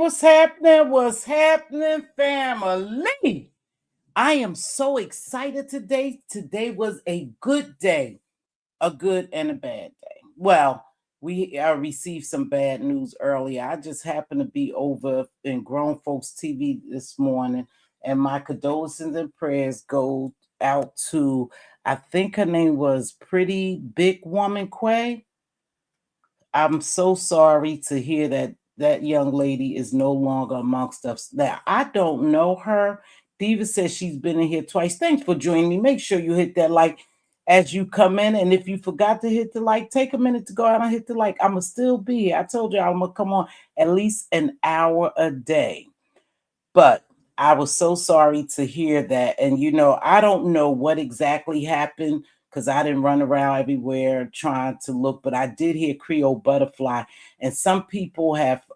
what's happening? What's happening, family? I am so excited today. Today was a good day, a good and a bad day. Well, we received some bad news earlier. I just happened to be over in Grown Folks TV this morning, and my condolences and prayers go out to, I think her name was Pretty Big Woman Quay. I'm so sorry to hear that that young lady is no longer amongst us. Now, I don't know her. Diva says she's been in here twice. Thanks for joining me. Make sure you hit that like as you come in. And if you forgot to hit the like, take a minute to go out and hit the like. I'm going to still be here. I told you I'm going to come on at least an hour a day. But I was so sorry to hear that. And, I don't know what exactly happened because I didn't run around everywhere trying to look, but I did hear Creole Butterfly. And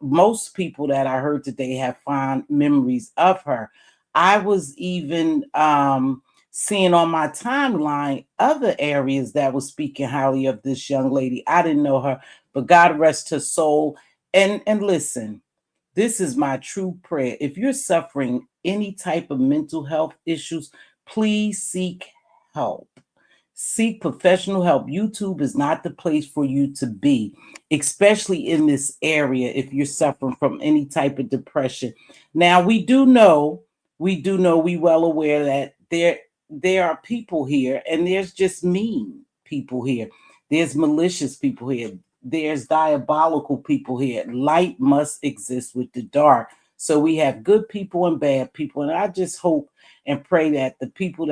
most people that I heard today have fond memories of her. I was even seeing on my timeline other areas that was speaking highly of this young lady. I didn't know her, but God rest her soul. And listen, this is my true prayer. If you're suffering any type of mental health issues, please seek help. Seek professional help. YouTube is not the place for you to be, especially in this area if you're suffering from any type of depression. Now, we well aware that there are people here, and there's just mean people here. There's malicious people here. There's diabolical people here. Light must exist with the dark. So we have good people and bad people. And I just hope and pray that the people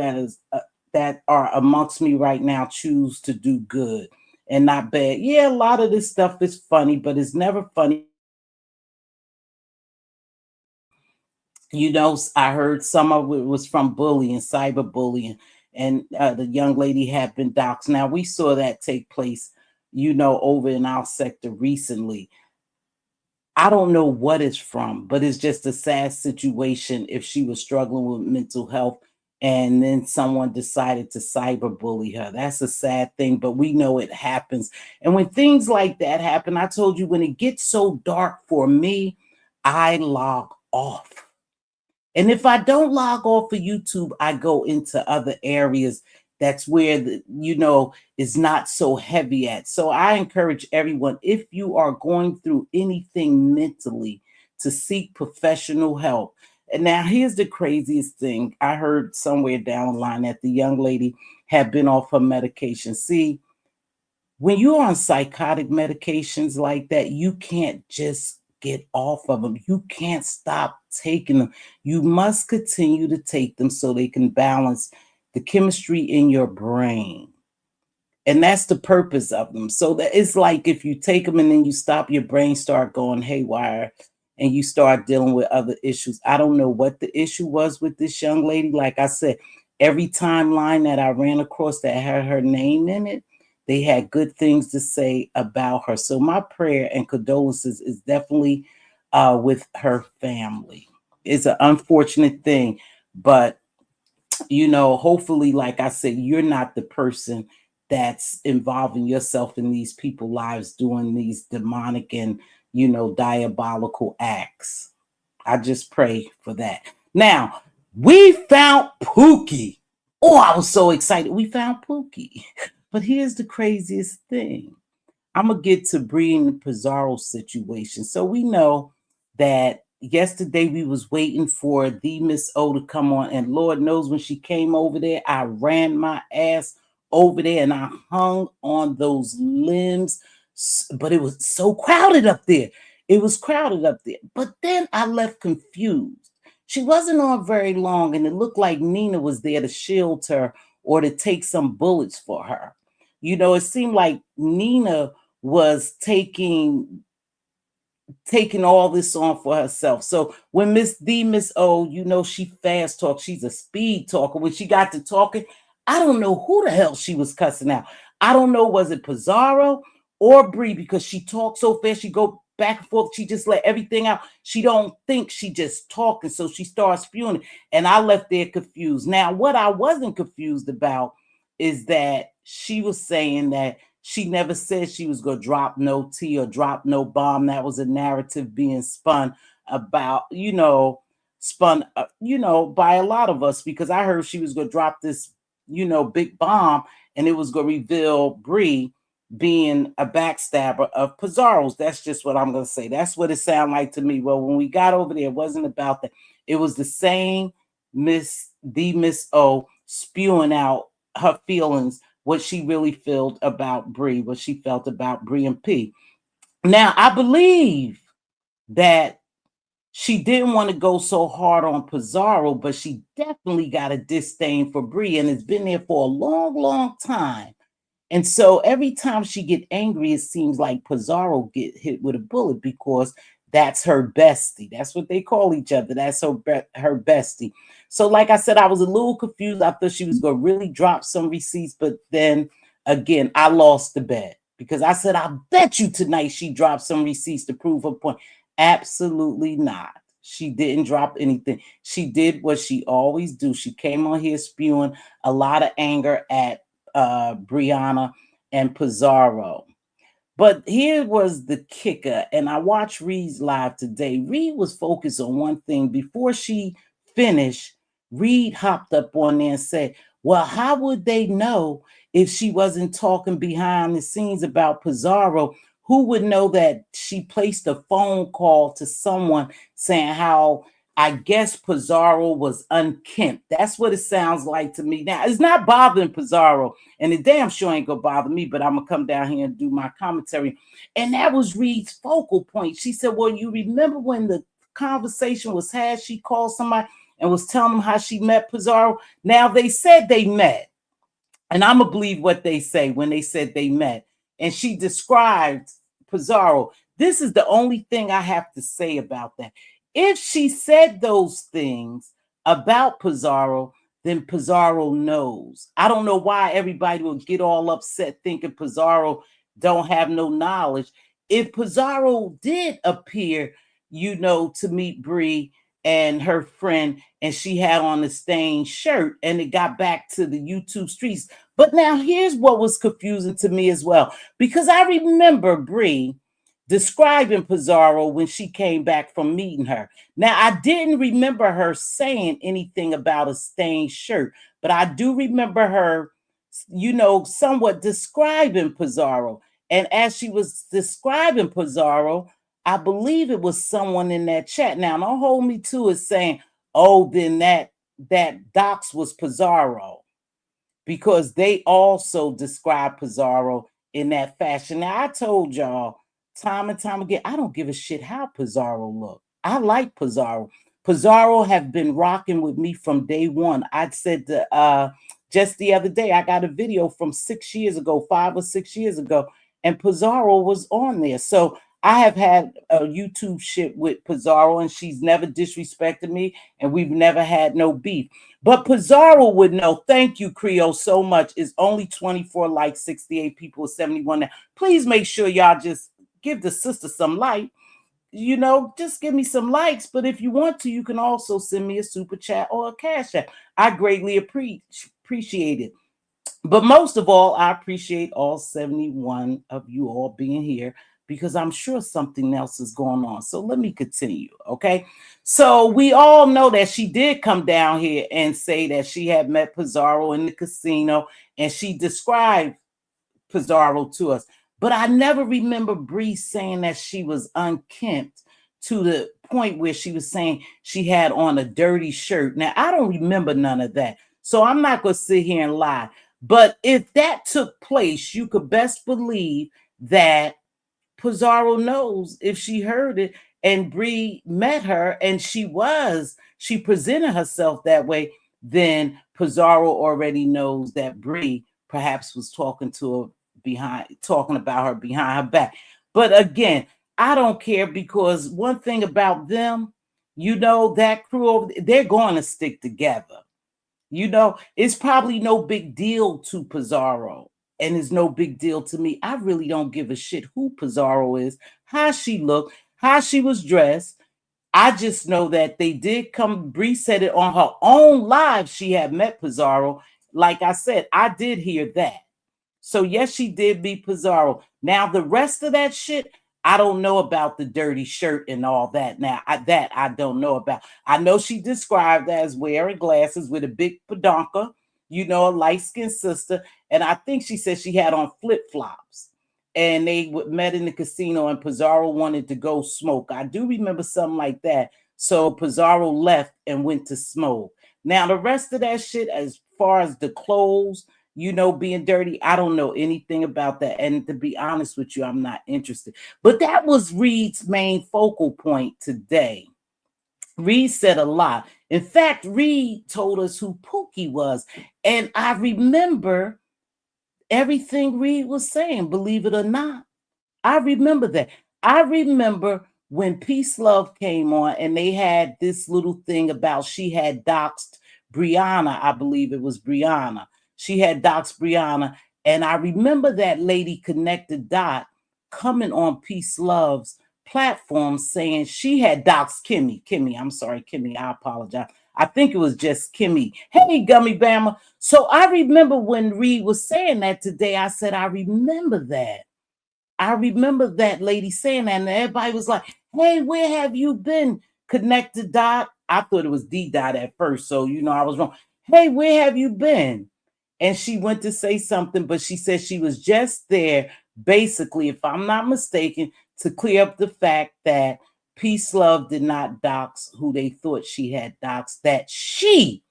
that are amongst me right now choose to do good and not bad. Yeah, a lot of this stuff is funny, but it's never funny. I heard some of it was from bullying, cyberbullying, and the young lady had been doxxed. Now, we saw that take place, over in our sector recently. I don't know what it's from, but it's just a sad situation if she was struggling with mental health and then someone decided to cyberbully her. That's a sad thing, but we know it happens. And when things like that happen, I told you when it gets so dark for me, I log off. And if I don't log off of YouTube, I go into other areas that's where is not so heavy at. So I encourage everyone, if you are going through anything mentally, to seek professional help. And now here's the craziest thing. I heard somewhere down the line that the young lady had been off her medication. See, when you're on psychotic medications like that, you can't just get off of them. You can't stop taking them. You must continue to take them so they can balance the chemistry in your brain. And that's the purpose of them. So that it's like if you take them and then you stop, your brain start going haywire and you start dealing with other issues. I don't know what the issue was with this young lady. Like I said, every timeline that I ran across that had her name in it, they had good things to say about her. So my prayer and condolences is definitely with her family. It's an unfortunate thing, but hopefully, like I said, you're not the person that's involving yourself in these people's lives doing these demonic and diabolical acts. I just pray for that. Now, we found Pookie. Oh, I was so excited. We found Pookie. But here's the craziest thing. I'm going to get to Bree and the Pizarro situation. So we know that yesterday we was waiting for the Miss O to come on. And Lord knows when she came over there, I ran my ass over there and I hung on those limbs. But it was so crowded up there. It was crowded up there. But then I left confused. She wasn't on very long, and it looked like Nina was there to shield her or to take some bullets for her. It seemed like Nina was taking all this on for herself. So when Miss O, she fast talk, she's a speed talker. When she got to talking, I don't know who the hell she was cussing out. I don't know, was it Pizarro or Bree, because she talked so fast, she go back and forth, she just let everything out. She don't think, she just talking, so she starts spewing. And I left there confused. Now, what I wasn't confused about is that she was saying that she never said she was going to drop no T or drop no bomb. That was a narrative being spun about, spun, by a lot of us, because I heard she was going to drop this, big bomb, and it was going to reveal Bree being a backstabber of Pizarro's. That's just what I'm going to say. That's what it sounded like to me. Well, when we got over there, it wasn't about that. It was the same Miss O spewing out her feelings, what she really felt about Bree, what she felt about Bree and P. Now, I believe that she didn't want to go so hard on Pizarro, but she definitely got a disdain for Bree, and it's been there for a long, long time. And so every time she get angry, it seems like Pizarro get hit with a bullet, because that's her bestie. That's what they call each other. That's her bestie. So like I said, I was a little confused. I thought she was going to really drop some receipts, but then again, I lost the bet, because I said, I bet you tonight she dropped some receipts to prove her point. Absolutely not. She didn't drop anything. She did what she always do. She came on here spewing a lot of anger at Brianna and Pizarro. But here was the kicker, and I watched Reed's live today. Reed was focused on one thing. Before she finished, Reed hopped up on there and said, well, how would they know if she wasn't talking behind the scenes about Pizarro? Who would know that she placed a phone call to someone saying how, I guess, Pizarro was unkempt? That's what it sounds like to me. Now, it's not bothering Pizarro, and it damn sure ain't gonna bother me, but I'm gonna come down here and do my commentary. And that was Reed's focal point. She said, well, you remember when the conversation was had, she called somebody and was telling them how she met Pizarro? Now, they said they met, and I'm gonna believe what they say when they said they met. And she described Pizarro. This is the only thing I have to say about that. If she said those things about Pizarro, then Pizarro knows. I don't know why everybody will get all upset thinking Pizarro don't have no knowledge. If Pizarro did appear, to meet Bree and her friend, and she had on a stained shirt, and it got back to the YouTube streets. But now here's what was confusing to me as well, because I remember Bree describing Pizarro when she came back from meeting her. Now, I didn't remember her saying anything about a stained shirt, but I do remember her, somewhat describing Pizarro. And as she was describing Pizarro, I believe it was someone in that chat. Now, don't hold me to it saying, oh, then that dox was Pizarro, because they also describe Pizarro in that fashion. Now, I told y'all time and time again, I don't give a shit how Pizarro look. I like Pizarro. Pizarro have been rocking with me from day one. I said just the other day, I got a video from 6 years ago, 5 or 6 years ago, and Pizarro was on there. So I have had a YouTube shit with Pizarro, and she's never disrespected me, and we've never had no beef. But Pizarro would know. Thank you, Creole, so much. It's only 24 likes, 68 people, 71 now. Please make sure y'all just give the sister some light. Just give me some likes. But if you want to, you can also send me a super chat or a cash app. I greatly appreciate it. But most of all, I appreciate all 71 of you all being here, because I'm sure something else is going on. So let me continue, okay? So we all know that she did come down here and say that she had met Pizarro in the casino, and she described Pizarro to us. But I never remember Bree saying that she was unkempt, to the point where she was saying she had on a dirty shirt. Now, I don't remember none of that, so I'm not going to sit here and lie. But if that took place, you could best believe that Pizarro knows if she heard it and Bree met her and she presented herself that way, then Pizarro already knows that Bree perhaps was talking about her behind her back. But again, I don't care, because one thing about them, that crew, they're going to stick together. It's probably no big deal to Pizarro, and it's no big deal to me. I really don't give a shit who Pizarro is, how she looked, how she was dressed. I just know that they did come. Bree said it on her own live. She had met Pizarro. Like I said, I did hear that. So yes, she did meet Pizarro. Now the rest of that shit, I don't know about the dirty shirt and all that. Now, I don't know about. I know she described as wearing glasses with a big pedonka, a light-skinned sister. And I think she said she had on flip-flops. And they met in the casino, and Pizarro wanted to go smoke. I do remember something like that. So Pizarro left and went to smoke. Now, the rest of that shit, as far as the clothes, being dirty, I don't know anything about that. And to be honest with you, I'm not interested. But that was Reed's main focal point today. Reed said a lot. In fact, Reed told us who Pookie was. And I remember everything Reed was saying, believe it or not. I remember that. I remember when Peace Love came on and they had this little thing about she had doxed Brianna. I believe it was Brianna. She had doxed Brianna. And I remember that lady connected dot coming on Peace Love's platform saying she had doxed Kimmy. I'm sorry, Kimmy. I apologize. I think it was just Kimmy. Hey, Gummy Bama. So I remember when Reed was saying that today, I said, I remember that. I remember that lady saying that, and everybody was like, hey, where have you been? Connected dot. I thought it was D dot at first. So, I was wrong. Hey, where have you been? And she went to say something, but she said she was just there, basically, if I'm not mistaken, to clear up the fact that Peace Love did not dox who they thought she had doxed, that she,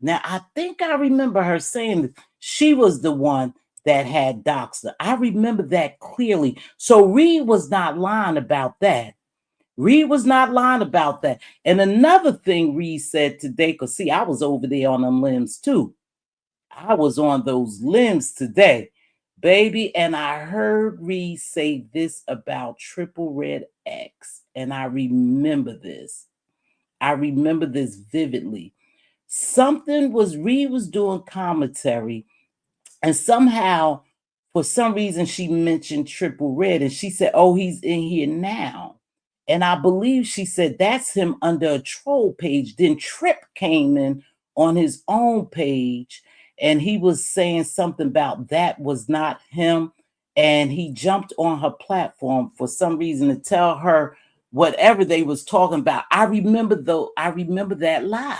now I think I remember her saying that she was the one that had doxed her. I remember that clearly. So Reed was not lying about that. Reed was not lying about that. And another thing Reed said today, because see, I was over there on them limbs too. I was on those limbs today, baby. And I heard Reed say this about Triple Red X. And I remember this. I remember this vividly. Reed was doing commentary, and somehow, for some reason, she mentioned Triple Red, and she said, oh, he's in here now. And I believe she said that's him under a troll page. Then Trip came in on his own page, and he was saying something about that was not him. And he jumped on her platform for some reason to tell her whatever they was talking about. I remember that live.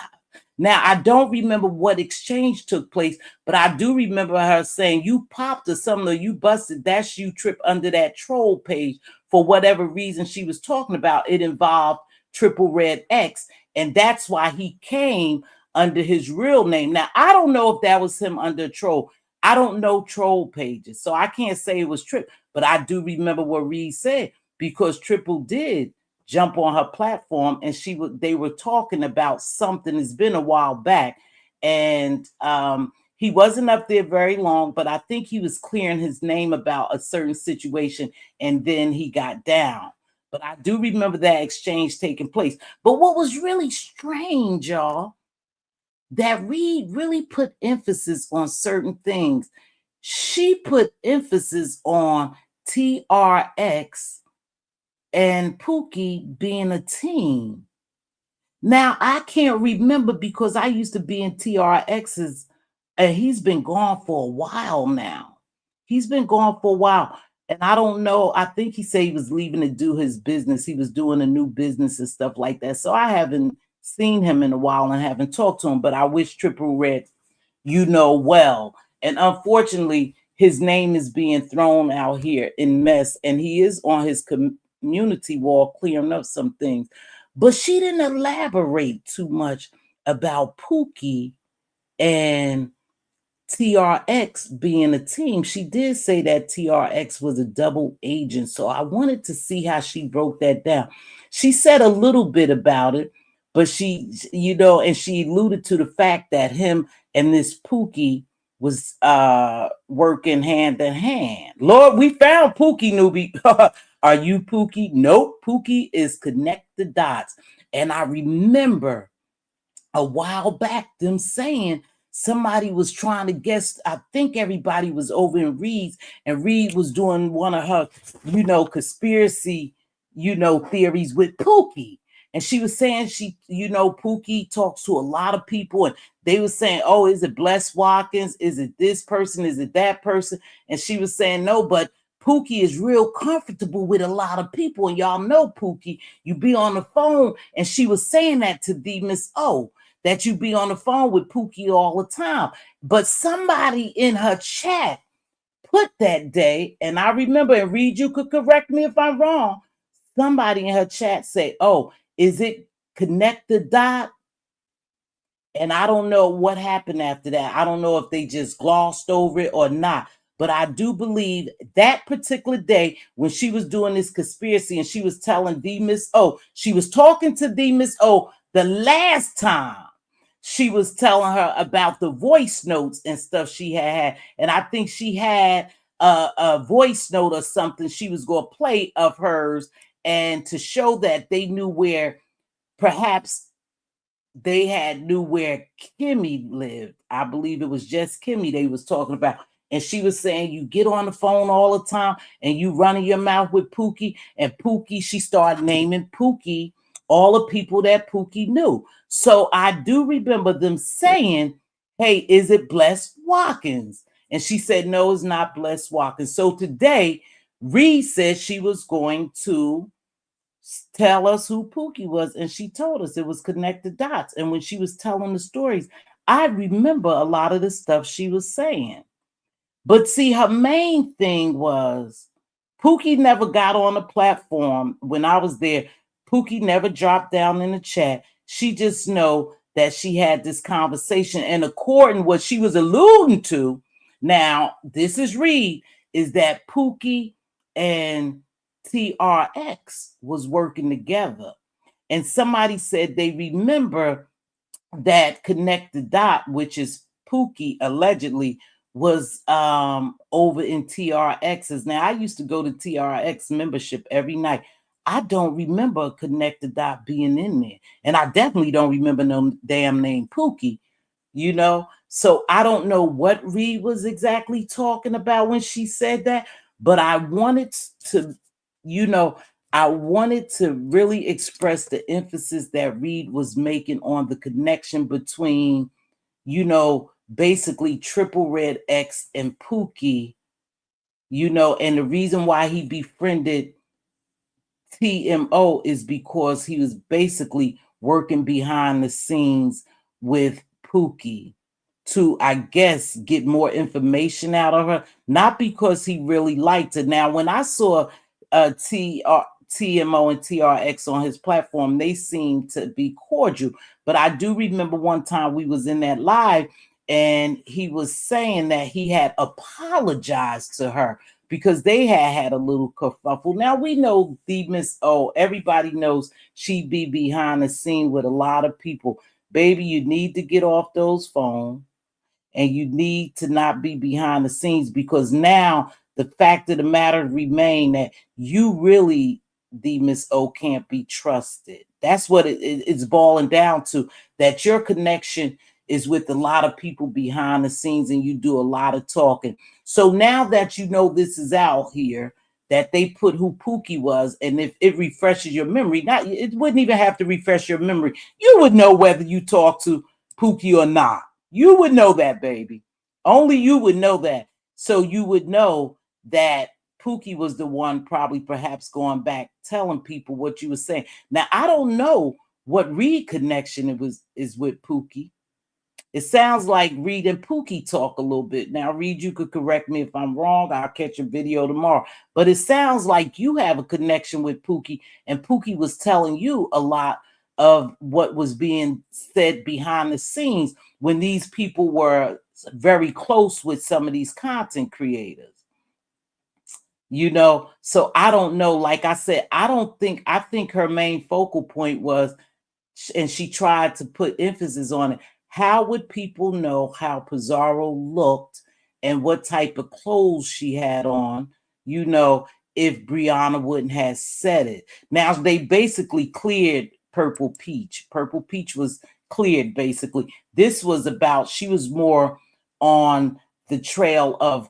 Now, I don't remember what exchange took place, but I do remember her saying, you popped or something, or you busted, that's you, Trip, under that troll page for whatever reason she was talking about. It involved Triple Red X, and that's why he came under his real name. Now, I don't know if that was him under troll. I don't know troll pages, so I can't say it was Trip, but I do remember what Reed said, because Triple did jump on her platform, and they were talking about something. It's been a while back, and he wasn't up there very long, but I think he was clearing his name about a certain situation, and then he got down. But I do remember that exchange taking place. But what was really strange, y'all, that Reed really put emphasis on certain things. She put emphasis on TRX and Pookie being a team. Now, I can't remember, because I used to be in TRX's, and he's been gone for a while now. He's been gone for a while. And I don't know. I think he said he was leaving to do his business. He was doing a new business and stuff like that. So I haven't seen him in a while and haven't talked to him, but I wish Triple Red, well. And unfortunately, his name is being thrown out here in mess, and he is on his community wall clearing up some things. But she didn't elaborate too much about Pookie and TRX being a team. She did say that TRX was a double agent. So I wanted to see how she broke that down. She said a little bit about it, but she, and she alluded to the fact that him and this Pookie was working hand in hand. Lord, we found Pookie, newbie. Are you Pookie? Nope. Pookie is Connect the Dots. And I remember a while back them saying somebody was trying to guess. I think everybody was over in Reed's, and Reed was doing one of her, conspiracy, theories with Pookie. And she was saying Pookie talks to a lot of people, and they were saying, oh, is it Bless Watkins? Is it this person? Is it that person? And she was saying no, but Pookie is real comfortable with a lot of people. And y'all know Pookie, you be on the phone, and she was saying that to the Miss O, that you be on the phone with Pookie all the time. But somebody in her chat put that day, and I remember, and Reed, you could correct me if I'm wrong, somebody in her chat say, oh, is it connect the dot? And I don't know what happened after that. I don't know if they just glossed over it or not. But I do believe that particular day when she was doing this conspiracy and she was telling the Miss O, she was talking to the Miss O the last time she was telling her about the voice notes and stuff she had. And I think she had a voice note or something she was going to play of hers, and to show that they knew where perhaps they knew where Kimmy lived. I believe it was just Kimmy they was talking about. And she was saying, you get on the phone all the time and you running your mouth with Pookie. And Pookie, she started naming Pookie, all the people that Pookie knew. So I do remember them saying, hey, is it Bless Watkins? And she said, no, it's not Bless Watkins. So today, Reed said she was going to tell us who Pookie was, and she told us it was connected dots. And when she was telling the stories, I remember a lot of the stuff she was saying. But see, her main thing was Pookie never got on the platform when I was there. Pookie never dropped down in the chat. She just know that she had this conversation, and according what she was alluding to, now this is Reed, is that Pookie and TRX was working together. And somebody said they remember that Connect the Dot, which is Pookie allegedly, was over in TRX's. Now I used to go to TRX membership every night. I don't remember Connect the Dot being in there. And I definitely don't remember no damn name Pookie, you know? So I don't know what Reed was exactly talking about when she said that, but I wanted to, I wanted to really express the emphasis that Reed was making on the connection between, basically Triple Red X and Pookie, and the reason why he befriended TMO is because he was basically working behind the scenes with Pookie to, I guess, get more information out of her, not because he really liked it. Now, when I saw TMO and TRX on his platform, they seemed to be cordial. But I do remember one time we was in that live and he was saying that he had apologized to her because they had a little kerfuffle. Now we know the Miss O, everybody knows she be behind the scene with a lot of people. Baby, you need to get off those phones and you need to not be behind the scenes, because now the fact of the matter remain that you really, the Miss O, can't be trusted. That's what it's boiling down to, that your connection is with a lot of people behind the scenes and you do a lot of talking. So now that you know this is out here, that they put who Pookie was, and if it refreshes your memory, not it wouldn't even have to refresh your memory. You would know whether you talk to Pookie or not. You would know that, baby. Only you would know that. So you would know that Pookie was the one probably perhaps going back telling people what you were saying. Now, I don't know what Reed connection is with Pookie. It sounds like Reed and Pookie talk a little bit. Now, Reed, you could correct me if I'm wrong. I'll catch a video tomorrow. But it sounds like you have a connection with Pookie, and Pookie was telling you a lot of what was being said behind the scenes when these people were very close with some of these content creators. So I don't know. Like I said, I think her main focal point was, and she tried to put emphasis on it, how would people know how Pizarro looked and what type of clothes she had on, if Brianna wouldn't have said it. Now, they basically cleared Purple Peach. Purple Peach was cleared, basically. This was about, she was more on the trail of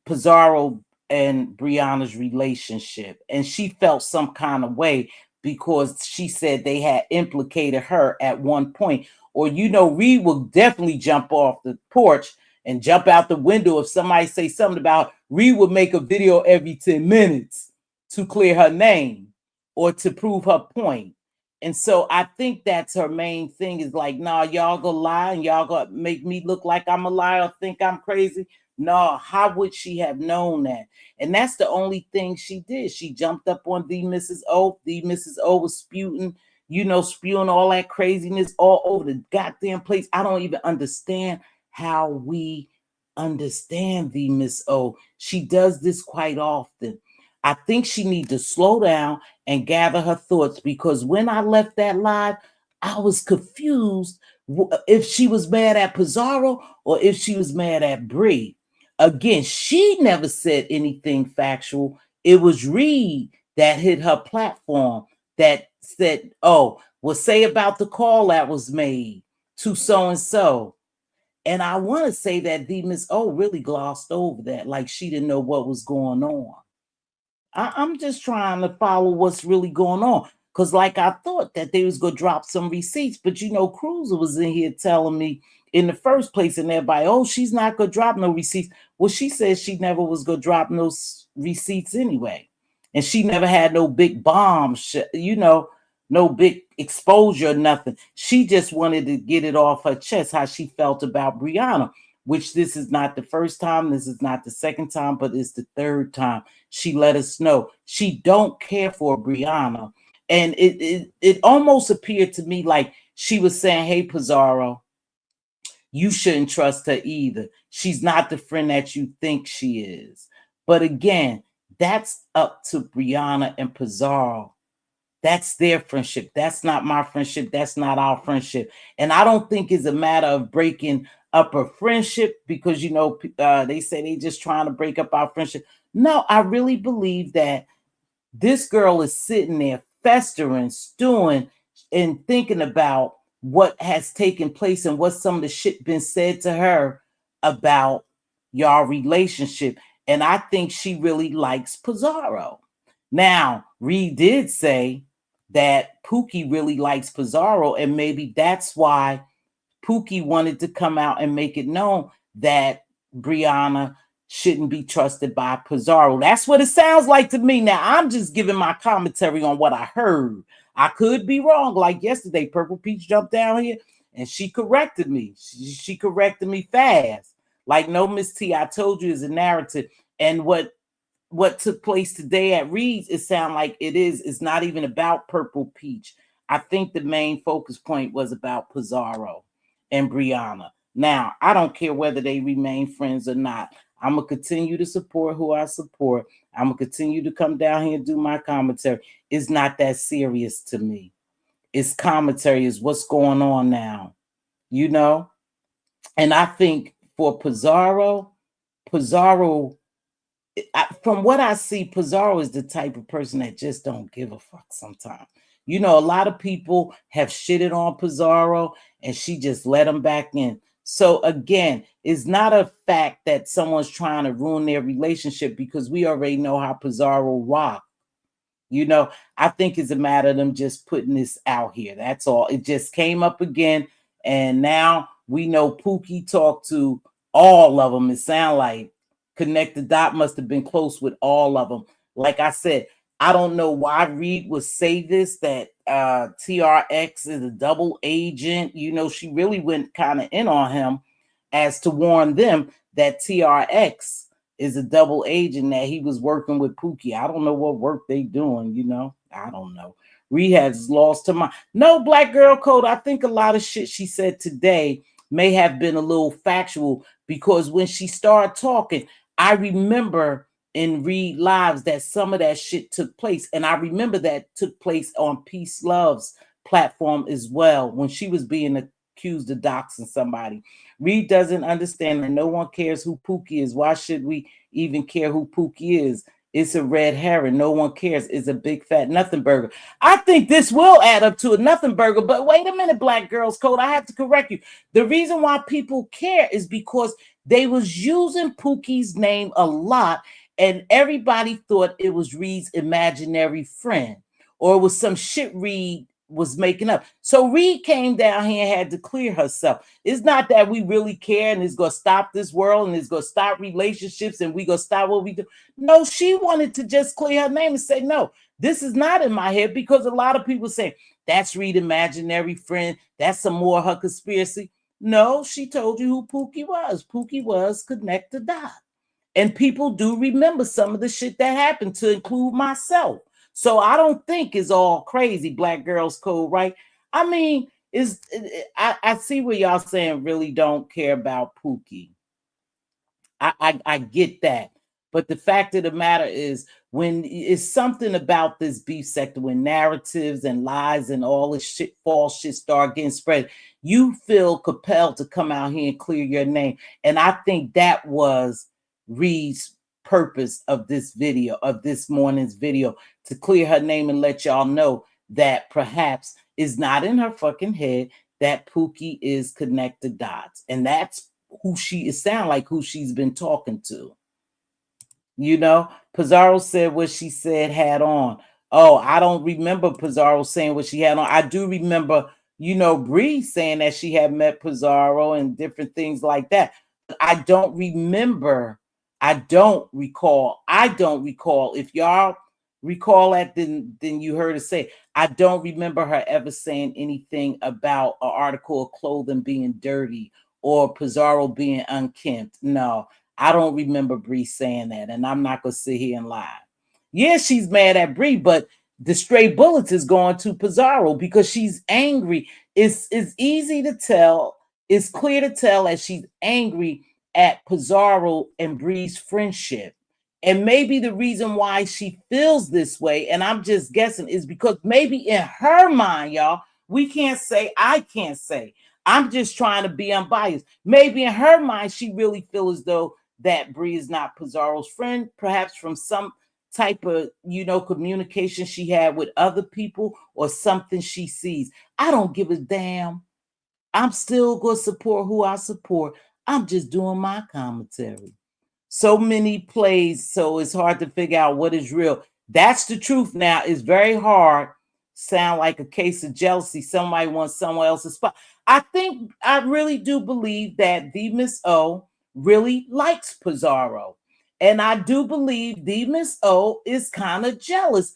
Pizarro and Brianna's relationship. And she felt some kind of way because she said they had implicated her at one point. Or, Reed will definitely jump off the porch and jump out the window if somebody say something about Reed would make a video every 10 minutes to clear her name or to prove her point. And so I think that's her main thing is like, nah, y'all gonna lie and y'all gonna make me look like I'm a liar or think I'm crazy. No, how would she have known that? And that's the only thing she did. She jumped up on the Mrs. O. The Mrs. O was spewing, spewing all that craziness all over the goddamn place. I don't even understand how we understand the Miss O. She does this quite often. I think she needs to slow down and gather her thoughts, because when I left that live, I was confused if she was mad at Pizarro or if she was mad at Bree. Again, she never said anything factual. It was Reed that hit her platform that said, oh, well, say about the call that was made to so-and-so. And I want to say that the Miss O really glossed over that, like she didn't know what was going on. I'm just trying to follow what's really going on. Because like I thought that they was going to drop some receipts. But Cruiser was in here telling me in the first place and everybody, oh, she's not going to drop no receipts. Well, she said she never was going to drop no receipts anyway. And she never had no big bomb, no big exposure or nothing. She just wanted to get it off her chest, how she felt about Brianna, which this is not the first time. This is not the second time, but it's the third time. She let us know she don't care for Brianna. And it almost appeared to me like she was saying, hey, Pizarro, you shouldn't trust her either. She's not the friend that you think she is. But again, that's up to Brianna and Pizarro. That's their friendship. That's not my friendship. That's not our friendship. And I don't think it's a matter of breaking up a friendship because, they say they just trying to break up our friendship. No, I really believe that this girl is sitting there festering, stewing, and thinking about what has taken place and what some of the shit been said to her about y'all relationship. And I think she really likes Pizarro. Now, Reed did say that Pookie really likes Pizarro, and maybe that's why Pookie wanted to come out and make it known that Brianna shouldn't be trusted by Pizarro. That's what it sounds like to me. Now, I'm just giving my commentary on what I heard. I could be wrong. Like yesterday, Purple Peach jumped down here and she corrected me. She corrected me fast. Like, no, Miss T, I told you is a narrative. And what took place today at Reed's, it sounds like it's not even about Purple Peach. I think the main focus point was about Pizarro and Brianna. Now, I don't care whether they remain friends or not. I'm going to continue to support who I support. I'm going to continue to come down here and do my commentary. It's not that serious to me. It's commentary, is what's going on now, And I think for Pizarro, from what I see, Pizarro is the type of person that just don't give a fuck sometimes. A lot of people have shitted on Pizarro and she just let them back in. So again, it's not a fact that someone's trying to ruin their relationship because we already know how Pizarro rock. I think it's a matter of them just putting this out here. That's all. It just came up again. And now we know Pookie talked to all of them. It sounds like Connect the Dot must have been close with all of them. Like I said, I don't know why Reed would say this, that TRX is a double agent. She really went kind of in on him as to warn them that TRX is a double agent, that he was working with Pookie. I don't know what work they doing, I don't know. Reed has lost her mind. No, Black Girl Code, I think a lot of shit she said today may have been a little factual, because when she started talking, I remember in Reed Lives that some of that shit took place. And I remember that took place on Peace Love's platform as well, when she was being accused of doxing somebody. Reed doesn't understand that no one cares who Pookie is. Why should we even care who Pookie is? It's a red herring. No one cares. It's a big fat nothing burger. I think this will add up to a nothing burger. But wait a minute, Black Girls Code. I have to correct you. The reason why people care is because they was using Pookie's name a lot, and everybody thought it was Reed's imaginary friend, or it was some shit Reed was making up. So Reed came down here and had to clear herself. It's not that we really care and it's going to stop this world and it's going to stop relationships and we going to stop what we do. No, she wanted to just clear her name and say, no, this is not in my head, because a lot of people say, that's Reed imaginary friend. That's some more of her conspiracy. No, she told you who Pookie was. Pookie was Connect the Dot. And people do remember some of the shit that happened, to include myself. So I don't think it's all crazy, Black Girls Code, right? I mean, I see what y'all saying, really don't care about Pookie. I get that. But the fact of the matter is, when it's something about this beef sector, when narratives and lies and all this shit, false shit start getting spread, you feel compelled to come out here and clear your name. And I think that was Reed's purpose of this video, of this morning's video, to clear her name and let y'all know that perhaps is not in her fucking head that Pookie is Connect the Dots. And that's who she is, sound like who she's been talking to. You know, Pizarro said what she said had on. Oh, I don't remember Pizarro saying what she had on. I do remember, you know, Bree saying that she had met Pizarro and different things like that. I don't remember. I don't recall. If y'all recall that, then you heard her say. I don't remember her ever saying anything about an article of clothing being dirty or Pizarro being unkempt. No, I don't remember Bree saying that, and I'm not gonna sit here and lie. Yeah, she's mad at Bree, but the stray bullets is going to Pizarro because she's angry. It's easy to tell. It's clear to tell that she's angry at Pizarro and Bree's friendship. And maybe the reason why she feels this way, and I'm just guessing, is because maybe in her mind, y'all, we can't say, I can't say. I'm just trying to be unbiased. Maybe in her mind, she really feels as though that Bree is not Pizarro's friend, perhaps from some type of, you know, communication she had with other people or something she sees. I don't give a damn. I'm still going to support who I support. I'm just doing my commentary. So many plays, so it's hard to figure out what is real. That's the truth now. It's very hard. Sound like a case of jealousy. Somebody wants someone else's spot. I really do believe that the Miss O really likes Pizarro. And I do believe the Miss O is kind of jealous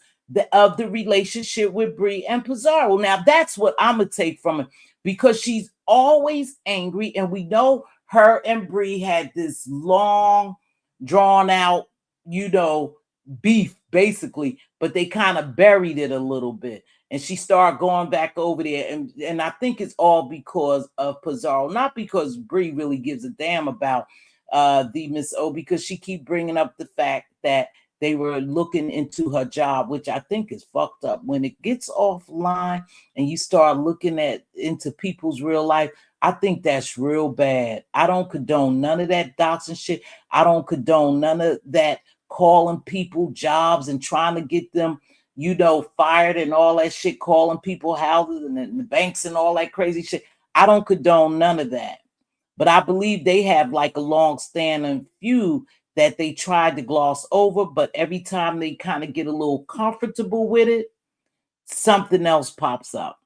of the relationship with Bree and Pizarro. Now, that's what I'm going to take from it, because she's always angry. And we know her and Bree had this long, drawn out, you know, beef, basically, but they kind of buried it a little bit. And she started going back over there. And I think it's all because of Pizarro, not because Bree really gives a damn about the Miss O, because she keep bringing up the fact that they were looking into her job, which I think is fucked up. When it gets offline and you start looking into people's real life, I think that's real bad. I don't condone none of that doxing shit. I don't condone none of that calling people jobs and trying to get them, you know, fired and all that shit, calling people houses and the banks and all that crazy shit. I don't condone none of that. But I believe they have like a long-standing feud that they tried to gloss over, but every time they kind of get a little comfortable with it, something else pops up.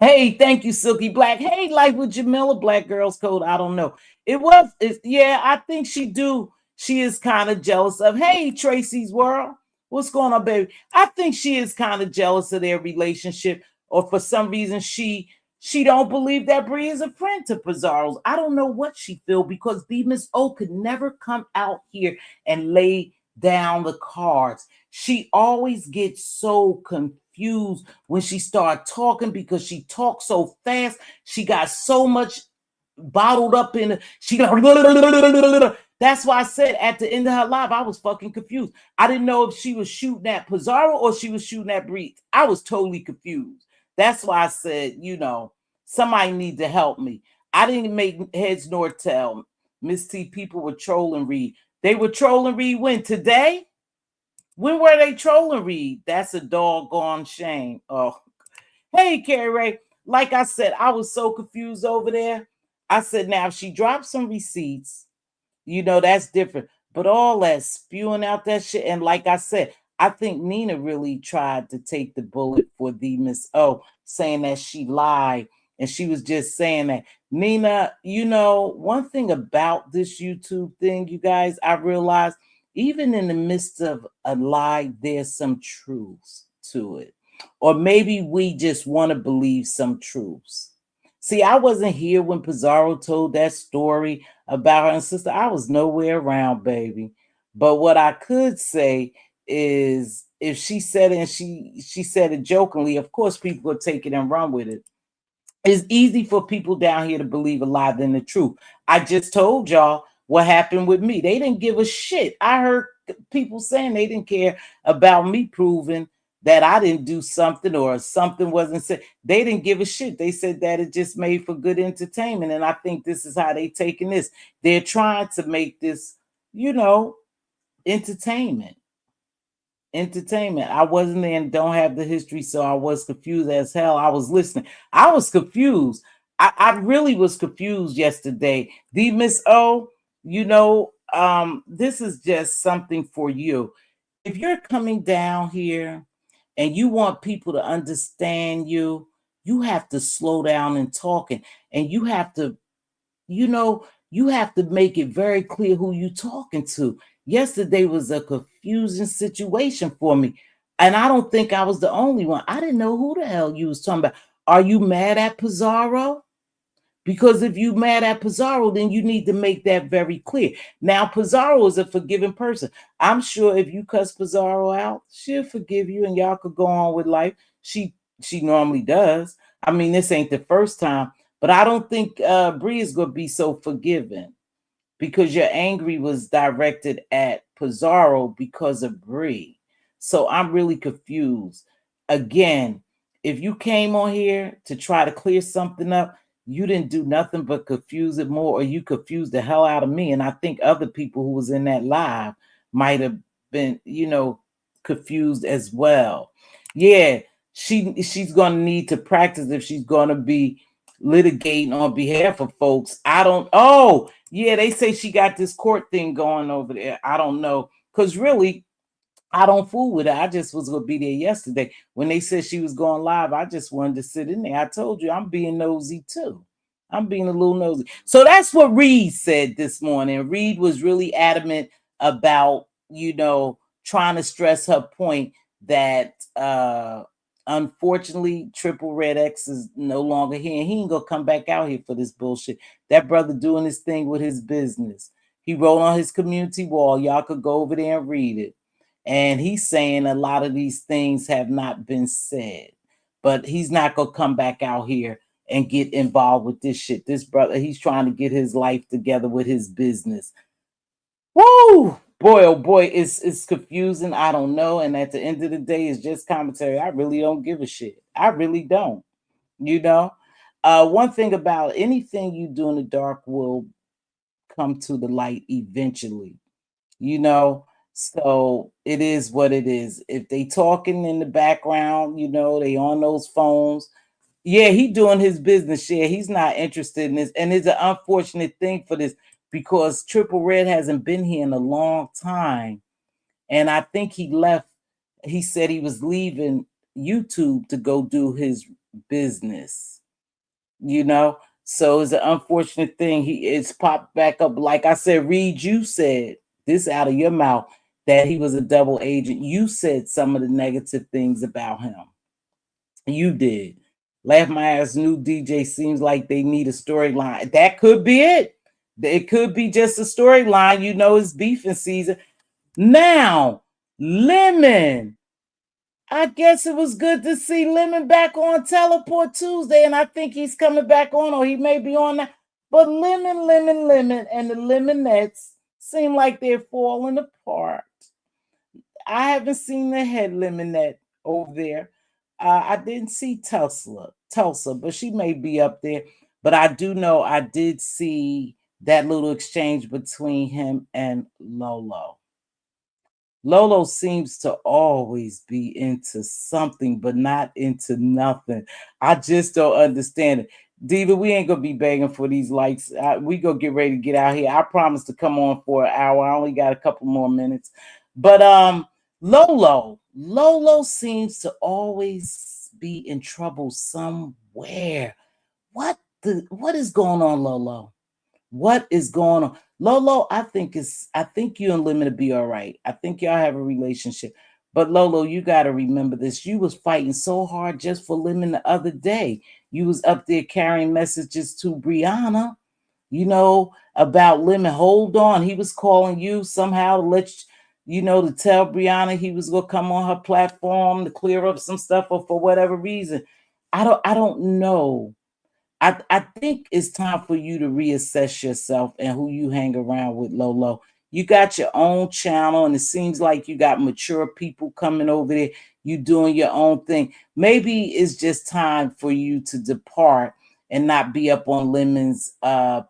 Hey, thank you, Silky Black. Hey, Life with Jamila, Black Girls Code. I don't know. Yeah, I think she is kind of jealous of, hey, Tracy's World. What's going on, baby? I think she is kind of jealous of their relationship, or for some reason she don't believe that Bree is a friend to Pizarro's. I don't know what she feel, because the Miss O could never come out here and lay down the cards. She always gets so confused when she start talking, because she talks so fast. She got so much bottled up in she got that's why I said at the end of her life, I was fucking confused. I didn't know if she was shooting at Pizarro or she was shooting at Bree. I was totally confused. That's why I said, you know, somebody need to help me. I didn't make heads nor tail. Miss T, people were trolling Reed. They were trolling Reed when? Today? When were they trolling Reed? That's a doggone shame. Oh, hey, Carrie Ray. Like I said, I was so confused over there. I said, now, if she drops some receipts, you know, that's different. But all that spewing out that shit, and like I said, I think Nina really tried to take the bullet for the Miss O, saying that she lied. And she was just saying that. Nina, one thing about this YouTube thing, you guys, I realized even in the midst of a lie, there's some truths to it. Or maybe we just want to believe some truths. See, I wasn't here when Pizarro told that story about her and sister. I was nowhere around, baby. But what I could say is if she said it and she said it jokingly, of course people will take it and run with it. It's easy for people down here to believe a lie than the truth. I just told y'all what happened with me. They didn't give a shit. I heard people saying they didn't care about me proving that I didn't do something or something wasn't said. They didn't give a shit. They said that it just made for good entertainment. And I think this is how they taking this. They're trying to make this, entertainment. I wasn't there and don't have the history, so I was confused as hell. I was listening. I was confused. I really was confused yesterday. The Miss O, this is just something for you. If you're coming down here and you want people to understand you, you have to slow down in talking, and you have to make it very clear who you talking to. Yesterday was a confusing situation for me. And I don't think I was the only one. I didn't know who the hell you was talking about. Are you mad at Pizarro? Because if you mad at Pizarro, then you need to make that very clear. Now, Pizarro is a forgiving person. I'm sure if you cuss Pizarro out, she'll forgive you and y'all could go on with life. She normally does. I mean, this ain't the first time. But I don't think Bree is going to be so forgiving because your angry was directed at Pizarro because of Bree. So I'm really confused. Again, if you came on here to try to clear something up, you didn't do nothing but confuse it more, or you confused the hell out of me. And I think other people who was in that live might have been, confused as well. Yeah, she's going to need to practice if she's going to be litigating on behalf of folks. Oh yeah, they say she got this court thing going over there. I don't know, because really I don't fool with it. I just was gonna be there yesterday when they said she was going live. I just wanted to sit in there. I told you I'm being nosy too. I'm being a little nosy. So that's what Reed said this morning. Reed was really adamant about, trying to stress her point that unfortunately Triple Red X is no longer here, and he ain't gonna come back out here for this bullshit. That brother doing his thing with his business. He wrote on his community wall. Y'all could go over there and read it. And he's saying a lot of these things have not been said, but he's not going to come back out here and get involved with this shit. This brother, he's trying to get his life together with his business. Woo! Boy, oh boy, it's confusing. I don't know. And at the end of the day, it's just commentary. I really don't give a shit. I really don't. One thing about anything you do in the dark will come to the light eventually. So it is what it is. If they talking in the background, they on those phones. Yeah, he doing his business. Yeah, he's not interested in this. And it's an unfortunate thing for this because Triple Red hasn't been here in a long time. And I think he left. He said he was leaving YouTube to go do his business. So it's an unfortunate thing. It's popped back up. Like I said, Reed, you said this out of your mouth that he was a double agent. You said some of the negative things about him. You did. Laugh My Ass New DJ seems like they need a storyline. That could be it. It could be just a storyline. It's beefing season. Now, Lemon. I guess it was good to see Lemon back on Teleport Tuesday, and I think he's coming back on, or he may be on that. But Lemon, and the Lemonettes seem like they're falling apart. I haven't seen the head Lemonette over there. I didn't see Tulsa, but she may be up there. But I do know I did see that little exchange between him and Lolo. Lolo seems to always be into something, but not into nothing. I just don't understand it. Diva, we ain't gonna be begging for these likes. We gonna get ready to get out here. I promised to come on for an hour. I only got a couple more minutes. But Lolo seems to always be in trouble somewhere. What is going on, Lolo? What is going on? Lolo, I think you and Lemon to be all right. I think y'all have a relationship. But Lolo, you gotta remember this. You was fighting so hard just for Lemon the other day. You was up there carrying messages to Brianna, about Lemon. Hold on. He was calling you somehow to to tell Brianna he was gonna come on her platform to clear up some stuff, or for whatever reason. I don't know. I think it's time for you to reassess yourself and who you hang around with, Lolo. You got your own channel, and it seems like you got mature people coming over there. You doing your own thing. Maybe it's just time for you to depart and not be up on Lemon's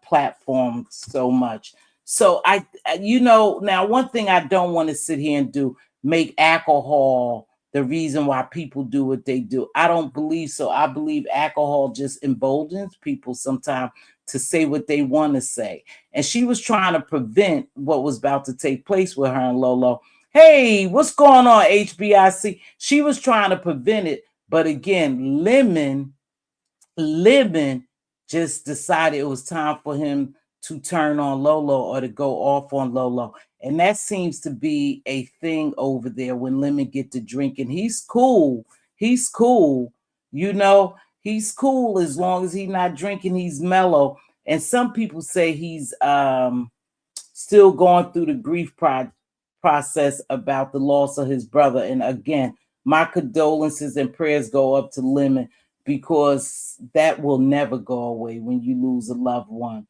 platform so much. So now one thing I don't want to sit here and do, make alcohol the reason why people do what they do. I don't believe so. I believe alcohol just emboldens people sometimes to say what they want to say. And she was trying to prevent what was about to take place with her and Lolo. Hey, what's going on, HBIC? She was trying to prevent it. But again, Lemon just decided it was time for him to turn on Lolo or to go off on Lolo. And that seems to be a thing over there when Lemon get to drinking. He's cool. He's cool. He's cool as long as he's not drinking. He's mellow. And some people say he's still going through the grief process about the loss of his brother. And again, my condolences and prayers go up to Lemon, because that will never go away when you lose a loved one.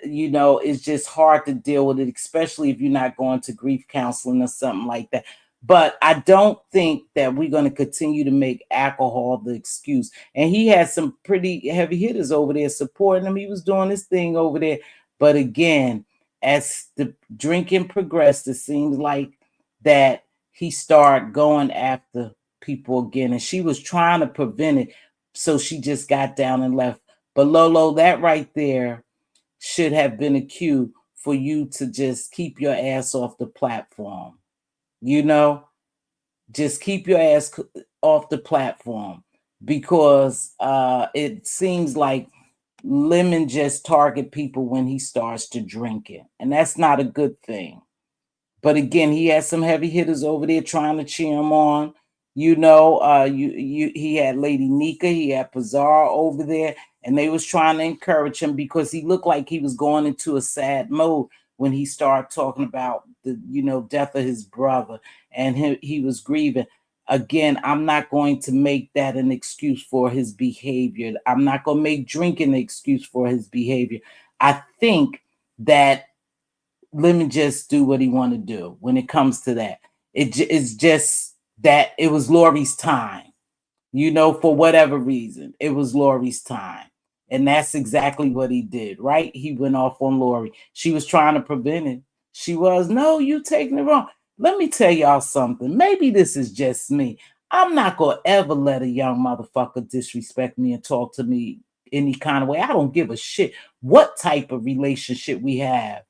It's just hard to deal with it, especially if you're not going to grief counseling or something like that. But I don't think that we're going to continue to make alcohol the excuse. And he had some pretty heavy hitters over there supporting him. He was doing his thing over there. But again, as the drinking progressed, it seems like that he started going after people again. And she was trying to prevent it. So she just got down and left. But Lolo, that right there should have been a cue for you to just keep your ass off the platform. Just keep your ass off the platform, because it seems like Lemon just target people when he starts to drink it, and that's not a good thing. But again, he had some heavy hitters over there trying to cheer him on. He had Lady Nika, he had Pizarro over there, and they was trying to encourage him because he looked like he was going into a sad mode when he started talking about the death of his brother, and he was grieving. Again, I'm not going to make that an excuse for his behavior. I'm not going to make drinking an excuse for his behavior. I think that Lemon just do what he want to do when it comes to that. It's just that it was Lori's time, for whatever reason. It was Lori's time. And that's exactly what he did, right? He went off on Lori. She was trying to prevent it. She was, no, you taking it wrong. Let me tell y'all something. Maybe this is just me. I'm not going to ever let a young motherfucker disrespect me and talk to me any kind of way. I don't give a shit what type of relationship we have.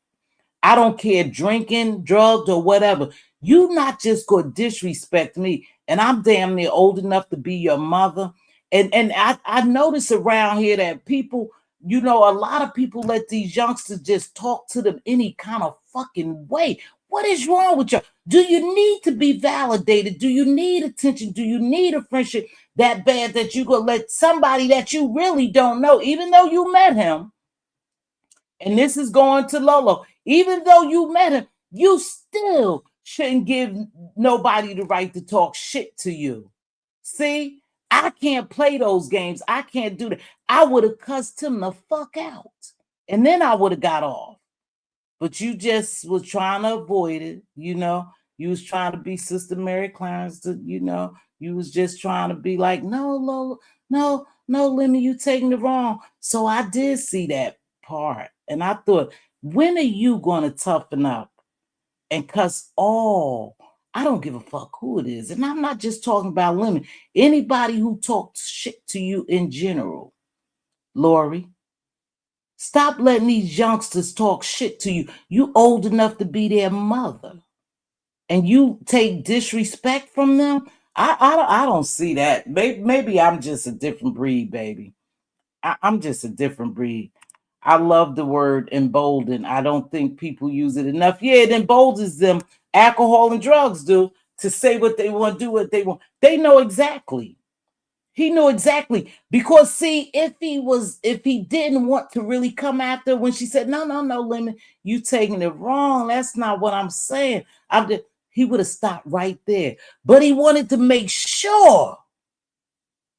I don't care, drinking, drugged, or whatever. You not just go disrespect me, and I'm damn near old enough to be your mother. And I notice around here that people, a lot of people let these youngsters just talk to them any kind of fucking way. What is wrong with you? Do you need to be validated? Do you need attention? Do you need a friendship that bad that you gonna let somebody that you really don't know, even though you met him? And this is going to Lolo. Even though you met him, you still shouldn't give nobody the right to talk shit to you. See, I can't play those games. I can't do that. I would have cussed him the fuck out. And then I would have got off. But you just was trying to avoid it, You was trying to be Sister Mary Clarence, You was just trying to be like, no, Lola, no, Lemmy, you taking it wrong. So I did see that part. And I thought, when are you going to toughen up and cuss all? I don't give a fuck who it is. And I'm not just talking about Lemon. Anybody who talks shit to you in general, Lori. Stop letting these youngsters talk shit to you. You old enough to be their mother. and you take disrespect from them. I don't see that. Maybe I'm just a different breed, baby. I'm just a different breed. I love the word embolden. I don't think people use it enough. Yeah, it emboldens them. Alcohol and drugs do, to say what they want, do what they want. They know exactly. He knew exactly, because see, if he didn't want to really come after when she said, no, no, no, Lemon, you taking it wrong. That's not what I'm saying. He would have stopped right there. But he wanted to make sure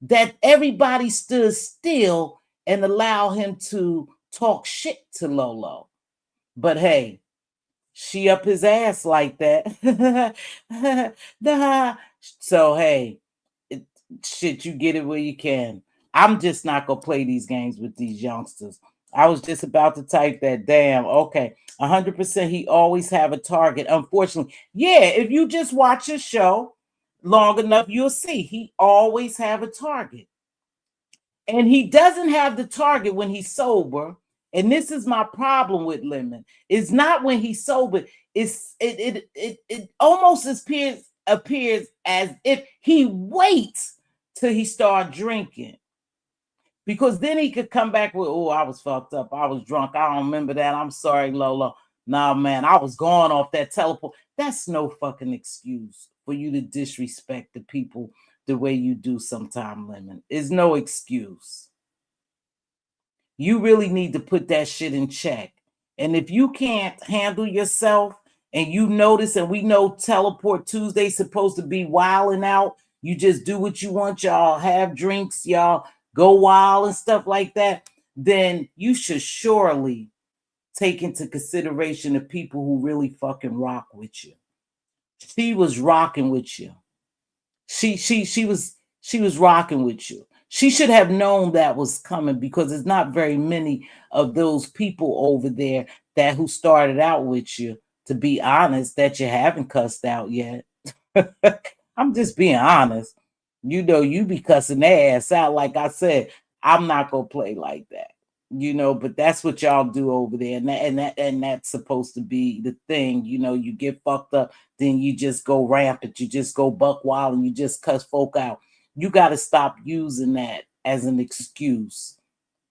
that everybody stood still and allow him to talk shit to Lolo. But hey, she up his ass like that. So hey, shit, you get it where you can. I'm just not gonna play these games with these youngsters. I was just about to type that. Damn. Okay, 100%. He always have a target. Unfortunately, yeah. If you just watch his show long enough, you'll see he always have a target. And he doesn't have the target when he's sober. And this is my problem with Lemon. It's not when he's sober. It almost appears as if he waits till he start drinking. Because then he could come back with, oh, I was fucked up. I was drunk. I don't remember that. I'm sorry, Lolo. Nah, man, I was gone off that teleport. That's no fucking excuse for you to disrespect the people the way you do sometime, Lemon. Is no excuse. You really need to put that shit in check. And if you can't handle yourself and you notice, and we know Teleport Tuesday's supposed to be wilding out, you just do what you want, y'all have drinks, y'all go wild and stuff like that, then you should surely take into consideration the people who really fucking rock with you. She was rocking with you. She was rocking with you. She should have known that was coming, because there's not very many of those people over there that who started out with you, to be honest, that you haven't cussed out yet. I'm just being honest. You know, you be cussing their ass out. Like I said, I'm not gonna play like that. You know, but that's what y'all do over there, and that's supposed to be the thing. You know, you get fucked up, then you just go rampant, you just go buck wild, and you just cuss folk out. You got to stop using that as an excuse.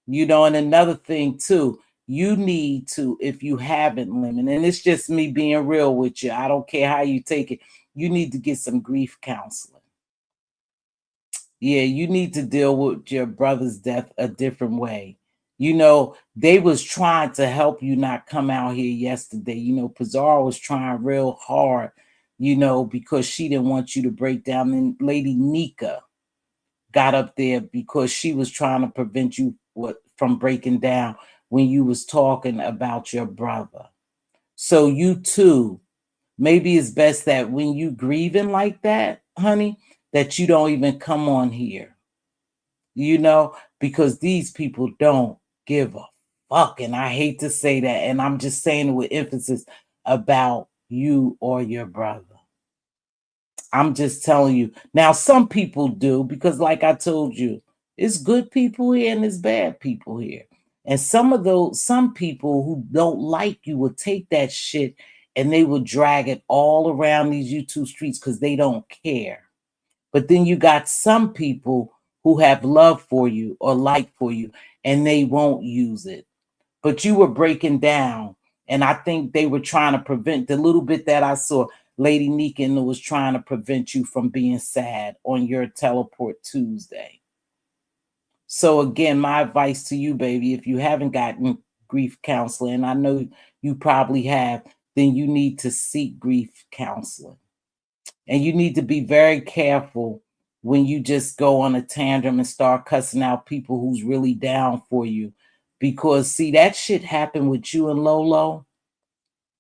You know, and another thing too, you need to, if you haven't, Lemon, and it's just me being real with you, I don't care how you take it, you need to get some grief counseling. Yeah, you need to deal with your brother's death a different way. You know, they was trying to help you not come out here yesterday. You know, Pizarro was trying real hard, you know, because she didn't want you to break down. And Lady Nika got up there because she was trying to prevent you from breaking down when you was talking about your brother. So you too, maybe it's best that when you grieving like that, honey, that you don't even come on here, you know, because these people don't give a fuck. And I hate to say that. And I'm just saying it with emphasis about you or your brother. I'm just telling you. Now, some people do, because like I told you, it's good people here and it's bad people here. And some people who don't like you will take that shit and they will drag it all around these YouTube streets because they don't care. But then you got some people who have love for you or like for you, and they won't use it. But you were breaking down, and I think they were trying to prevent the little bit that I saw. Lady Neekin was trying to prevent you from being sad on your Teleport Tuesday. So again, my advice to you, baby, if you haven't gotten grief counseling, and I know you probably have, then you need to seek grief counseling. And you need to be very careful when you just go on a tantrum and start cussing out people who's really down for you. Because see, that shit happened with you and Lolo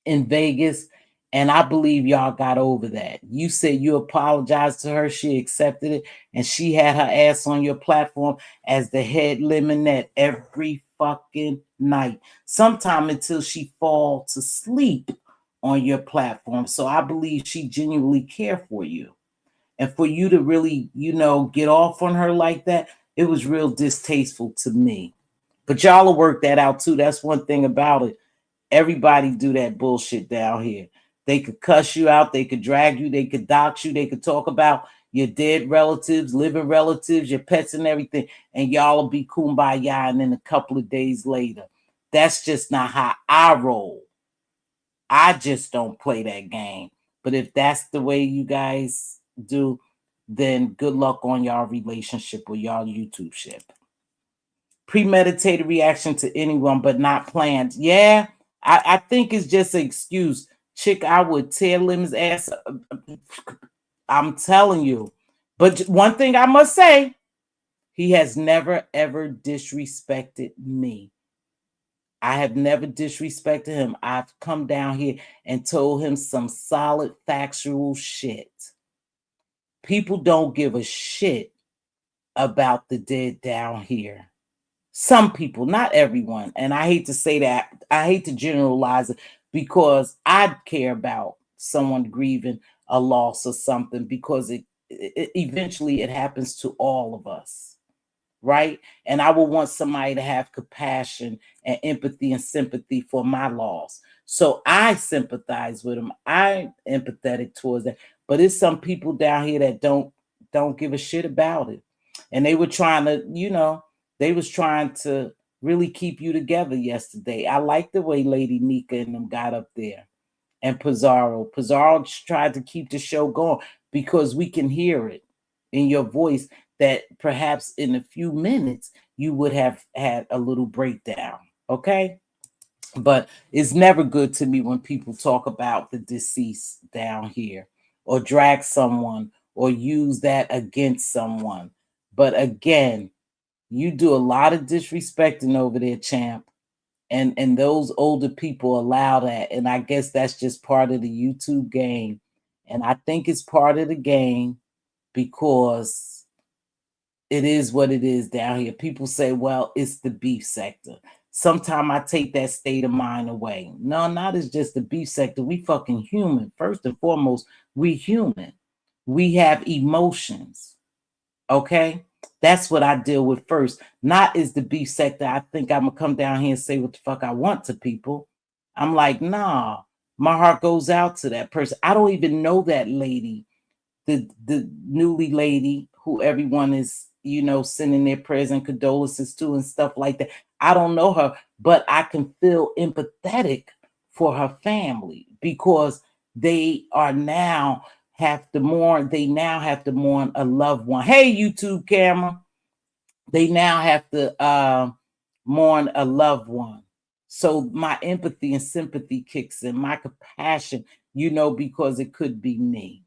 in Vegas. And I believe y'all got over that. You said you apologized to her. She accepted it. And she had her ass on your platform as the head lemonette every fucking night. Sometime until she fall to sleep on your platform. So I believe she genuinely care for you. And for you to really, you know, get off on her like that, it was real distasteful to me. But y'all will work that out too. That's one thing about it. Everybody do that bullshit down here. They could cuss you out, they could drag you, they could dox you, they could talk about your dead relatives, living relatives, your pets and everything, and y'all will be kumbaya, and then a couple of days later. That's just not how I roll. I just don't play that game. But if that's the way you guys do, then good luck on y'all relationship or y'all YouTube ship. Premeditated reaction to anyone, but not planned. Yeah, I think it's just an excuse. Chick, I would tear Lim's ass. I'm telling you. But one thing I must say, he has never, ever disrespected me. I have never disrespected him. I've come down here and told him some solid factual shit. People don't give a shit about the dead down here. Some people, not everyone. And I hate to say that. I hate to generalize it because I care about someone grieving a loss or something because it eventually it happens to all of us. Right? And I would want somebody to have compassion and empathy and sympathy for my loss. So I sympathize with them. I'm empathetic towards that. But it's some people down here that don't give a shit about it. And they were trying to, they was trying to really keep you together yesterday. I like the way Lady Nika and them got up there. And Pizarro. Pizarro tried to keep the show going because we can hear it in your voice that perhaps in a few minutes you would have had a little breakdown. Okay. But it's never good to me when people talk about the deceased down here or drag someone or use that against someone. But again, you do a lot of disrespecting over there, champ. And those older people allow that. And I guess that's just part of the YouTube game. And I think it's part of the game because it is what it is down here. People say, well, it's the beef sector. Sometimes I take that state of mind away. No, not as just the beef sector. We fucking human. First and foremost, we human. We have emotions. Okay? That's what I deal with first. Not is the beef sector. I think I'm going to come down here and say what the fuck I want to people. I'm like, nah, my heart goes out to that person. I don't even know that lady, the newly lady who everyone is, sending their prayers and condolences to and stuff like that. I don't know her, but I can feel empathetic for her family because they are now have to mourn. They now have to mourn a loved one. Hey, YouTube camera. They now have to mourn a loved one. So my empathy and sympathy kicks in, my compassion, because it could be me.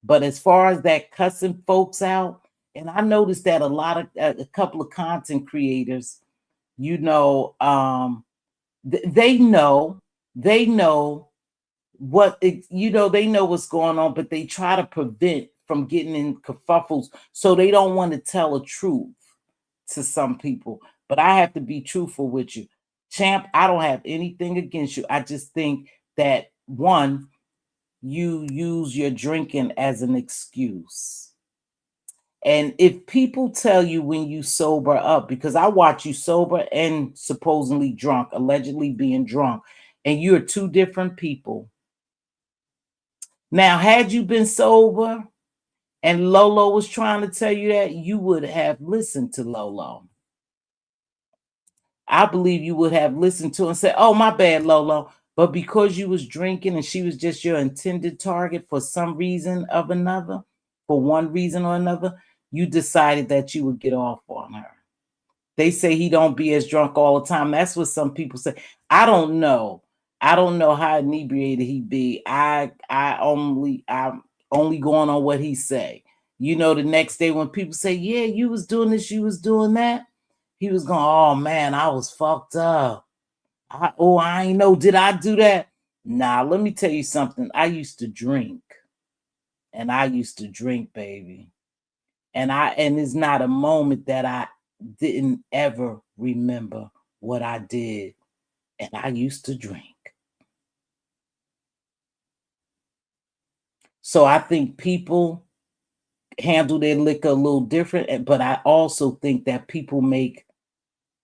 But as far as that cussing folks out, and I noticed that a couple of content creators, they know they know what's going on, but they try to prevent from getting in kerfuffles. So they don't want to tell the truth to some people. But I have to be truthful with you. Champ, I don't have anything against you. I just think that one, you use your drinking as an excuse. And if people tell you when you sober up, because I watch you sober and supposedly drunk, allegedly being drunk, and you're two different people. Now, had you been sober and Lolo was trying to tell you that, you would have listened to Lolo. I believe you would have listened to and said, oh, my bad, Lolo. But because you was drinking and she was just your intended target for some reason of another, for one reason or another, you decided that you would get off on her. They say he don't be as drunk all the time. That's what some people say. I don't know. I don't know how inebriated he be. I'm only going on what he say. The next day when people say, yeah, you was doing this, you was doing that, he was going, oh man, I was fucked up. I ain't know. Did I do that? Nah, let me tell you something. I used to drink. And I used to drink, baby. And it's not a moment that I didn't ever remember what I did. And I used to drink. So I think people handle their liquor a little different, but I also think that people make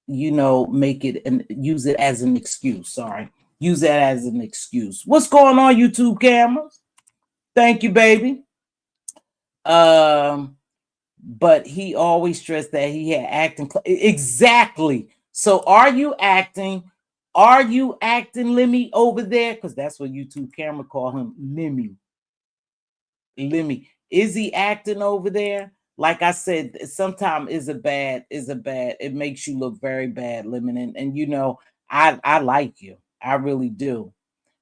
it and use it as an excuse. Sorry. use that as an excuse. What's going on, YouTube cameras? Thank you, baby. But he always stressed that he had acting. Exactly. So are you acting? Are you acting Lemmy over there? Because that's what YouTube camera call him, Lemmy. Lemmy. Is he acting over there? Like I said, sometimes is a bad. It makes you look very bad, Lemon. And you know, I like you. I really do.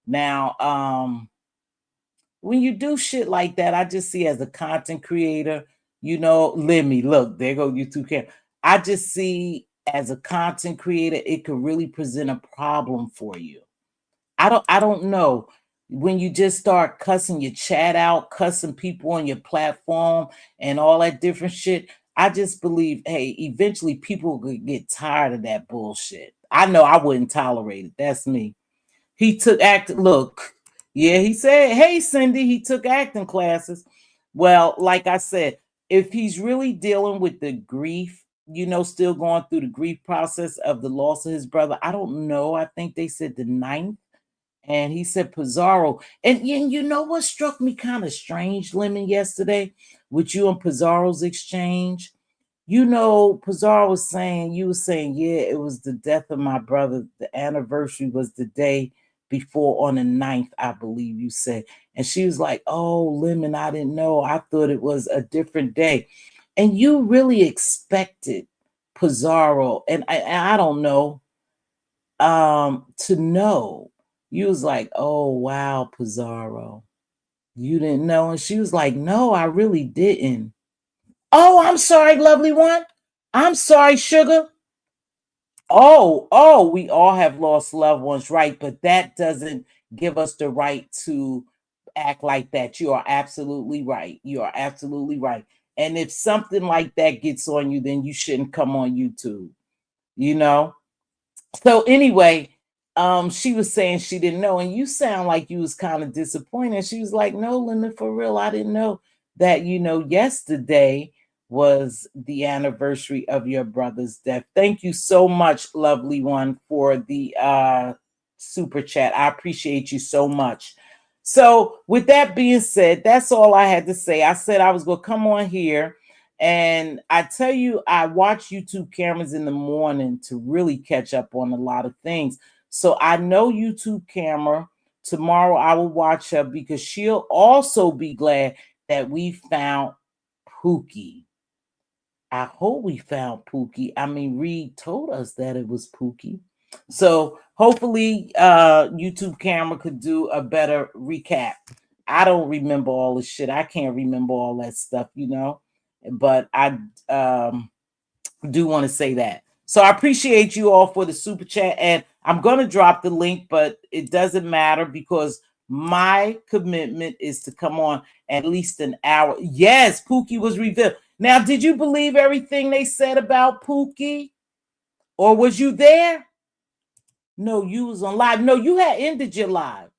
Now, when you do shit like that, I just see as a content creator, you know, Lemmy, look, there go YouTube camera. I just see as a content creator, it could really present a problem for you. I don't know. When you just start cussing your chat out, cussing people on your platform and all that different shit, I just believe, hey, eventually people could get tired of that bullshit. I know I wouldn't tolerate it. That's me. He took acting. Look, yeah, he said, hey, Cindy, he took acting classes. Well, like I said, if he's really dealing with the grief, you know, still going through the grief process of the loss of his brother, I don't know. I think they said the 9th. And he said Pizarro. And you know what struck me kind of strange, Lemon, yesterday with you and Pizarro's exchange? You know, Pizarro was saying, you were saying, yeah, it was the death of my brother. The anniversary was the day before on the 9th, I believe you said. And she was like, oh, Lemon, I didn't know. I thought it was a different day. And you really expected Pizarro, and I don't know, to know. You was like, oh, wow, Pizarro. You didn't know. And she was like, no, I really didn't. Oh, I'm sorry, lovely one. I'm sorry, sugar. Oh, we all have lost loved ones, right? But that doesn't give us the right to act like that. You are absolutely right. You are absolutely right. And if something like that gets on you, then you shouldn't come on YouTube, you know? So anyway, she was saying she didn't know, and you sound like you was kind of disappointed. She was like, no, Linda, for real, I didn't know that, you know, yesterday was the anniversary of your brother's death. Thank you so much, lovely one, for the super chat. I appreciate you so much. So with that being said, that's all I had to say. I said I was going to come on here, and I tell you, I watch YouTube cameras in the morning to really catch up on a lot of things. So I know YouTube camera. Tomorrow I will watch her because she'll also be glad that we found Pookie. I hope we found Pookie. I mean, Reed told us that it was Pookie. So hopefully YouTube camera could do a better recap. I don't remember all this shit. I can't remember all that stuff, you know. But I do want to say that. So I appreciate you all for the super chat. And I'm going to drop the link, but it doesn't matter because my commitment is to come on at least an hour. Yes, Pookie was revealed. Now, did you believe everything they said about Pookie? Or was you there? No, you was on live. No, you had ended your live.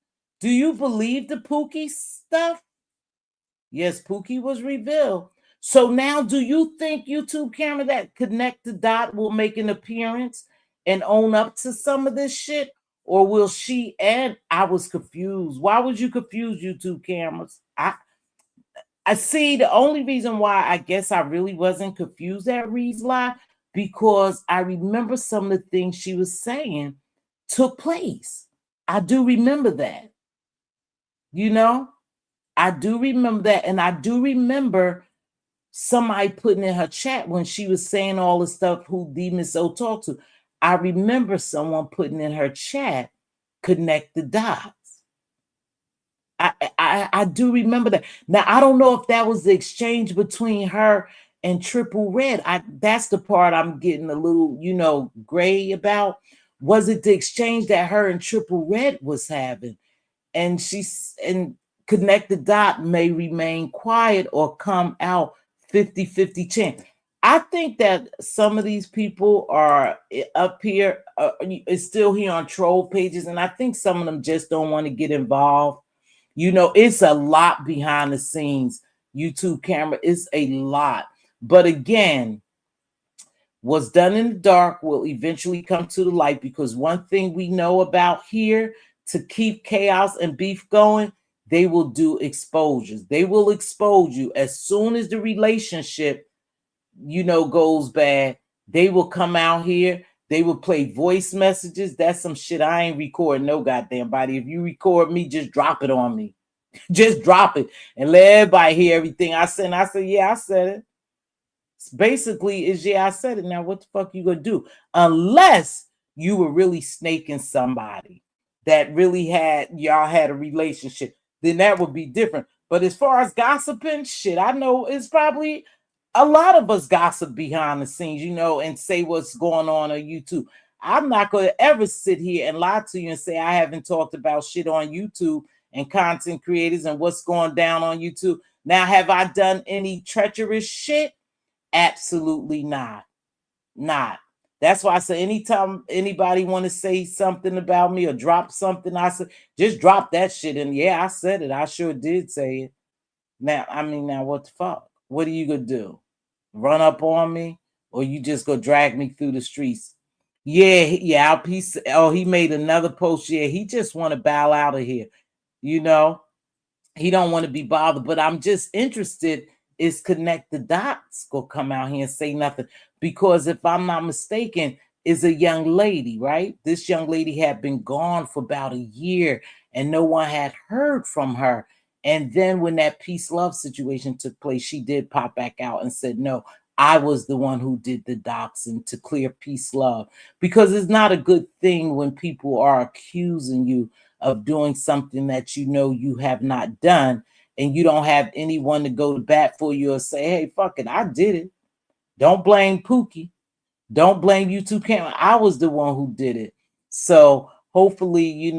Do you believe the Pookie stuff? Yes, Pookie was revealed. So now, do you think YouTube camera that connect the dot will make an appearance and own up to some of this shit? Or will she? And I was confused. Why was you confused, YouTube cameras? I see the only reason why I guess I really wasn't confused at Reed's live because I remember some of the things she was saying took place. I do remember that. You know, I do remember that. And I do remember somebody putting in her chat when she was saying all the stuff who Demon So talked to. I remember someone putting in her chat, connect the dots. I do remember that. Now I don't know if that was the exchange between her and Triple Red. That's the part I'm getting a little, you know, gray about. Was it the exchange that her and Triple Red was having? And connect the dot may remain quiet or come out 50-50 chance. I think that some of these people are up here, is still here on troll pages, and I think some of them just don't want to get involved. You know, it's a lot behind the scenes. YouTube camera is a lot. But again, what's done in the dark will eventually come to the light because one thing we know about here, to keep chaos and beef going, they will do exposures. They will expose you as soon as the relationship, goes bad. They will come out here. They will play voice messages. That's some shit I ain't recording no goddamn body. If you record me, just drop it on me. Just drop it and let everybody hear everything I said. And I said, yeah, I said it. Basically, is yeah, I said it. Now, what the fuck you gonna do? Unless you were really snaking somebody that really y'all had a relationship, then that would be different. But as far as gossiping, shit, I know it's probably a lot of us gossip behind the scenes, and say what's going on YouTube. I'm not going to ever sit here and lie to you and say I haven't talked about shit on YouTube and content creators and what's going down on YouTube. Now, have I done any treacherous shit? Absolutely not. Not. That's why I say anytime anybody want to say something about me or drop something, I say, just drop that shit. And yeah, I said it. I sure did say it. Now, now what the fuck? What are you going to do? Run up on me? Or you just go drag me through the streets? Yeah, he made another post. Yeah, he just want to bow out of here. He don't want to be bothered, but I'm just interested is connect the dots, go come out here and say nothing. Because if I'm not mistaken, is a young lady, right? This young lady had been gone for about a year and no one had heard from her. And then when that peace love situation took place, she did pop back out and said, no, I was the one who did the doxing to clear peace love. Because it's not a good thing when people are accusing you of doing something that you have not done, and you don't have anyone to go to bat for you or say, hey, fuck it, I did it. Don't blame Pookie. Don't blame YouTube camera. I was the one who did it. So hopefully,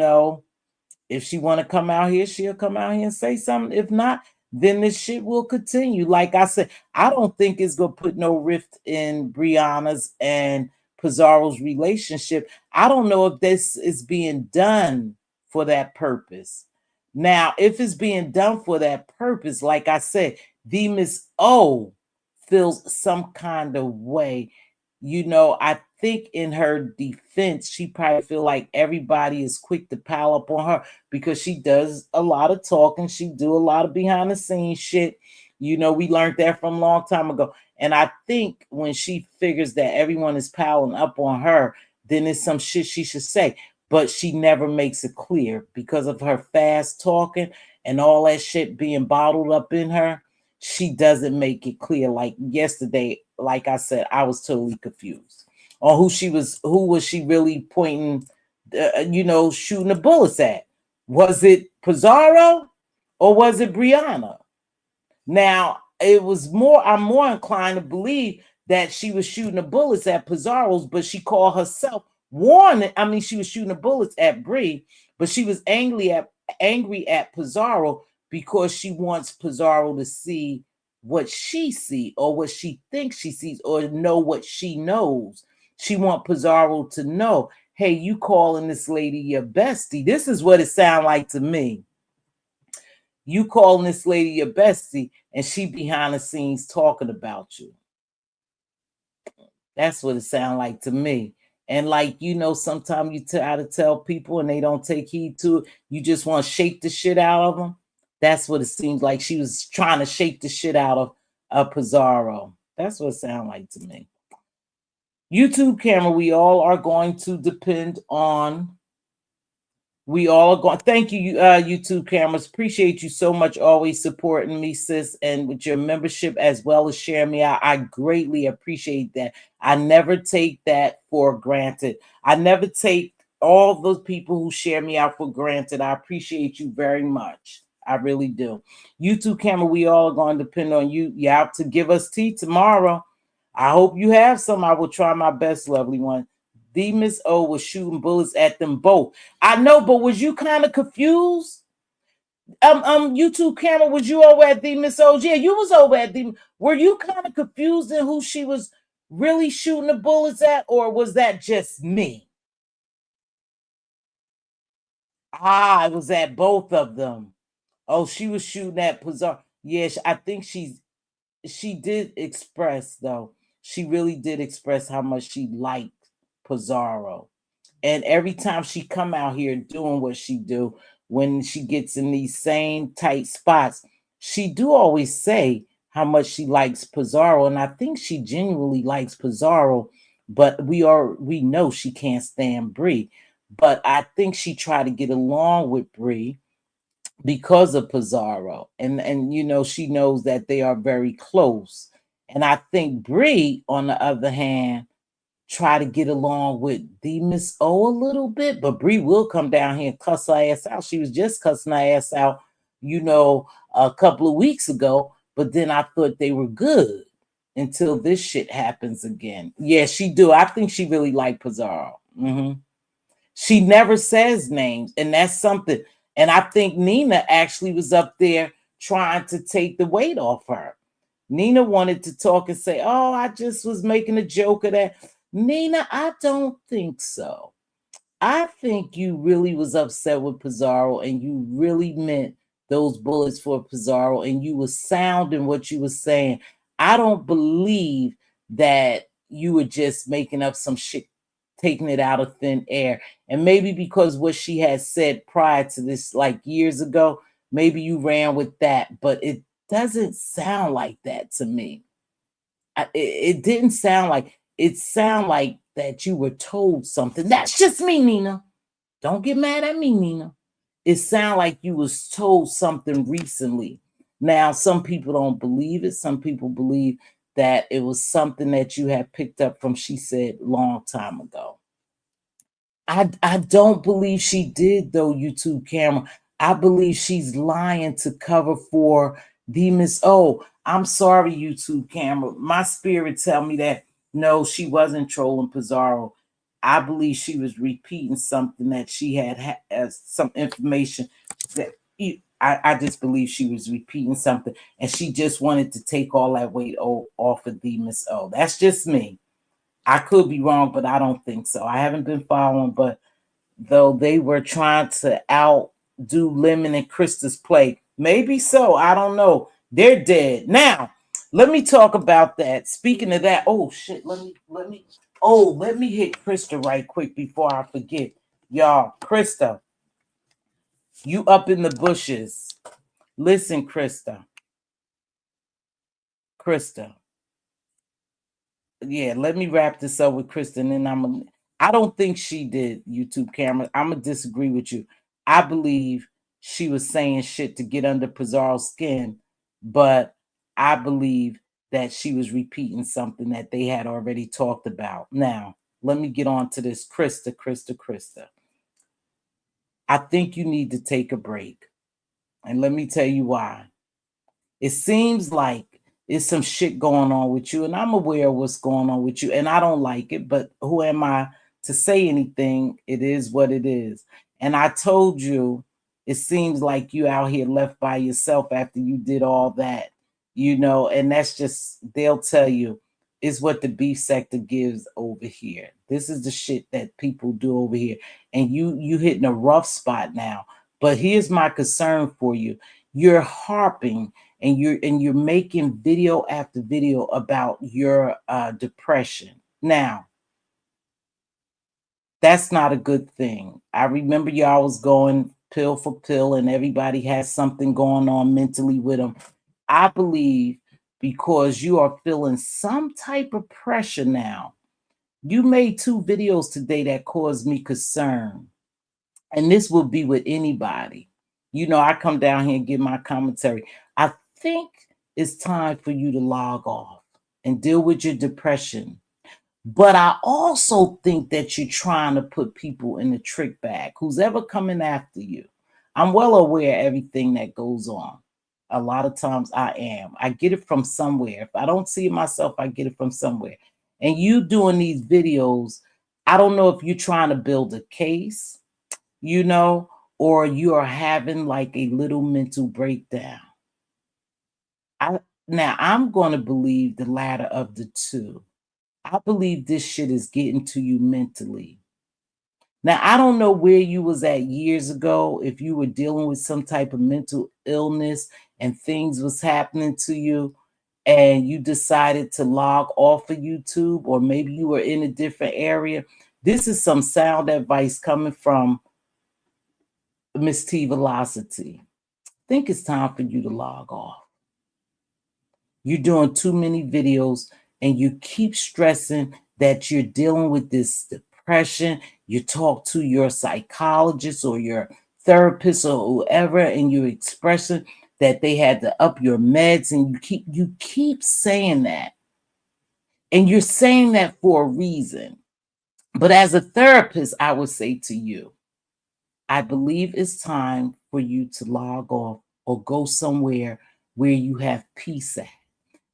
if she want to come out here, she'll come out here and say something. If not, then this shit will continue. Like I said, I don't think it's going to put no rift in Brianna's and Pizarro's relationship. I don't know if this is being done for that purpose. Now, if it's being done for that purpose, like I said, the Miss O feels some kind of way. I think in her defense, she probably feel like everybody is quick to pile up on her because she does a lot of talking. She do a lot of behind the scenes shit. We learned that from a long time ago. And I think when she figures that everyone is piling up on her, then it's some shit she should say. But she never makes it clear because of her fast talking and all that shit being bottled up in her. She doesn't make it clear. Like yesterday, like I said, I was totally confused on who was she really pointing, shooting the bullets at? Was it Pizarro or was it Brianna? Now, I'm more inclined to believe that she was shooting the bullets at Pizarro's, but she called herself warning. She was shooting the bullets at Bree, but she was angry at Pizarro because she wants Pizarro to see what she see or what she thinks she sees or know what she knows. She wants Pizarro to know, hey, you calling this lady your bestie. This is what it sounds like to me. You calling this lady your bestie and she behind the scenes talking about you. That's what it sounds like to me. And sometimes you try to tell people and they don't take heed to it. You just want to shake the shit out of them. That's what it seems like. She was trying to shake the shit out of Pizarro. That's what it sounds like to me. YouTube camera, we all are going to depend on. We all are going. Thank you, YouTube cameras. Appreciate you so much, always supporting me, sis, and with your membership as well as sharing me out. I greatly appreciate that. I never take that for granted. I never take all those people who share me out for granted. I appreciate you very much. I really do. YouTube camera, we all are going to depend on you. You have to give us tea tomorrow. I hope you have some. I will try my best, lovely one. The Miss O was shooting bullets at them both. I know, but was you kind of confused? YouTube camera, was you over at the Miss O? Yeah, you was over at the. Were you kind of confused in who she was really shooting the bullets at, or was that just me? It was at both of them. Oh, she was shooting at Pizarro. Yeah, I think she did express though. She really did express how much she liked Pizarro. And every time she come out here doing what she do, when she gets in these same tight spots, she do always say how much she likes Pizarro, and I think she genuinely likes Pizarro, but we know she can't stand Bree. But I think she tried to get along with Bree because of Pizarro, and she knows that they are very close. And I think Bree, on the other hand, try to get along with the Miss O a little bit, but Bree will come down here and cuss her ass out. She was just cussing her ass out, a couple of weeks ago, but then I thought they were good until this shit happens again. Yeah, she do. I think she really liked Pizarro. She never says names, and that's something. And I think Nina actually was up there trying to take the weight off her. Nina wanted to talk and say, "Oh, I just was making a joke of that." Nina, I don't think so. I think you really was upset with Pizarro and you really meant those bullets for Pizarro and you was sound in what you was saying. I don't believe that you were just making up some shit, taking it out of thin air. And maybe because what she had said prior to this, like years ago, maybe you ran with that, but it doesn't sound like that to me. It didn't sound like it sound like that you were told something. That's just me, Nina. Don't get mad at me, Nina. It sounded like you was told something recently. Now, some people don't believe it. Some people believe that it was something that you had picked up from she said long time ago. I don't believe she did though, YouTube camera. I believe she's lying to cover for the Miss O. I'm sorry, YouTube camera. My spirit tell me that no, she wasn't trolling Pizarro. I believe she was repeating something that she had some information that I just believe she was repeating something and she just wanted to take all that weight off of the Miss O. That's just me. I could be wrong, but I don't think so. I haven't been following, but though they were trying to outdo Lemon and Krista's play, maybe so. I don't know. They're dead now. Let me talk about that. Speaking of that, oh shit, let me hit Krista right quick before I forget. Y'all, Krista, you up in the bushes. Listen, Krista. Krista. Yeah, let me wrap this up with Krista, and then I don't think she did, YouTube camera. I'm gonna disagree with you. I believe she was saying shit to get under Pizarro's skin, but I believe that she was repeating something that they had already talked about. Now, let me get on to this. Krista. I think you need to take a break. And let me tell you why. It seems like it's some shit going on with you, and I'm aware of what's going on with you, and I don't like it, but who am I to say anything? It is what it is. And I told you, it seems like you out here left by yourself after you did all that, and that's just, they'll tell you, is what the beef sector gives over here. This is the shit that people do over here. And you hitting a rough spot now. But here's my concern for you. You're harping and you're making video after video about your depression. Now, that's not a good thing. I remember y'all was going pill for pill and everybody has something going on mentally with them. I believe because you are feeling some type of pressure now. You made 2 videos today that caused me concern. And this will be with anybody. I come down here and give my commentary. I think it's time for you to log off and deal with your depression. But I also think that you're trying to put people in the trick bag, who's ever coming after you. I'm well aware of everything that goes on. A lot of times I am. I get it from somewhere. If I don't see it myself, I get it from somewhere. And you doing these videos, I don't know if you're trying to build a case, or you are having like a little mental breakdown. Now I'm going to believe the latter of the two. I believe this shit is getting to you mentally. Now, I don't know where you was at years ago, if you were dealing with some type of mental illness and things was happening to you and you decided to log off of YouTube, or maybe you were in a different area. This is some sound advice coming from Mz.Teavalocity. I think it's time for you to log off. You're doing too many videos and you keep stressing that you're dealing with this depression. You talk to your psychologist or your therapist or whoever, and you're expressing that they had to up your meds, and you keep saying that. And you're saying that for a reason. But as a therapist, I would say to you, I believe it's time for you to log off or go somewhere where you have peace at.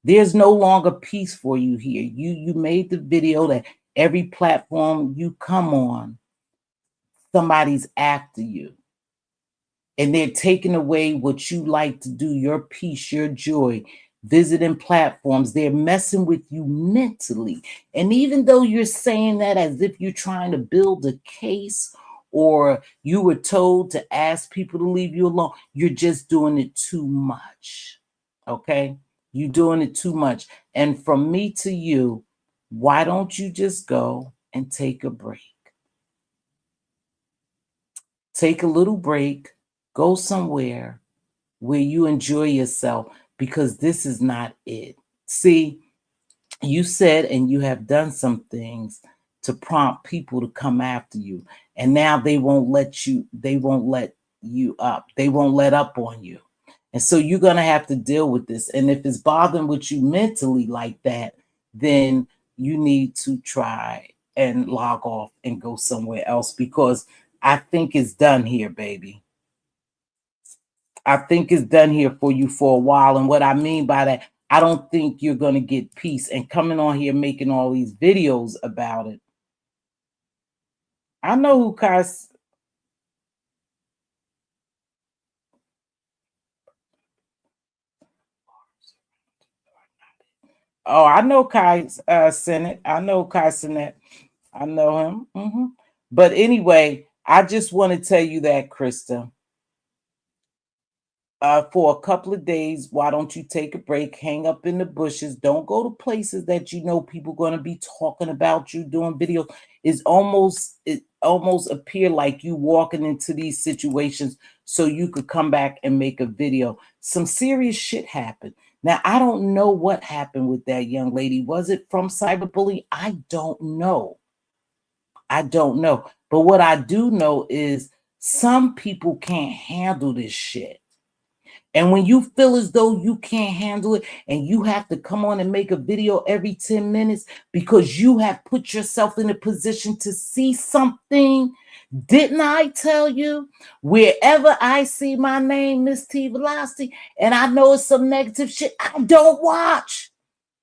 There's no longer peace for you here. You made the video that every platform you come on, somebody's after you. And they're taking away what you like to do, your peace, your joy, visiting platforms. They're messing with you mentally. And even though you're saying that as if you're trying to build a case or you were told to ask people to leave you alone, you're just doing it too much. Okay? You're doing it too much. And from me to you, why don't you just go and take a break? Take a little break, go somewhere where you enjoy yourself, because this is not it. See, you said and you have done some things to prompt people to come after you. And now they won't let you up. They won't let up on you. And so you're going to have to deal with this. And if it's bothering with you mentally like that, then you need to try and log off and go somewhere else, because I think it's done here, baby. I think it's done here for you for a while. And what I mean by that, I don't think you're going to get peace. And coming on here making all these videos about it. I know who Kai's. Oh, I know Kai Senate. I know Kai Senate. I know him. But anyway, I just want to tell you that, Krista. For a couple of days, why don't you take a break, hang up in the bushes, don't go to places that you know people going to be talking about you doing videos. It almost appear like you walking into these situations so you could come back and make a video. Some serious shit happened. Now, I don't know what happened with that young lady. Was it from cyberbullying? I don't know. I don't know. But what I do know is some people can't handle this shit. And when you feel as though you can't handle it and you have to come on and make a video every 10 minutes because you have put yourself in a position to see something, didn't I tell you? Wherever I see my name, Mz.Teavalocity, and I know it's some negative shit, I don't watch.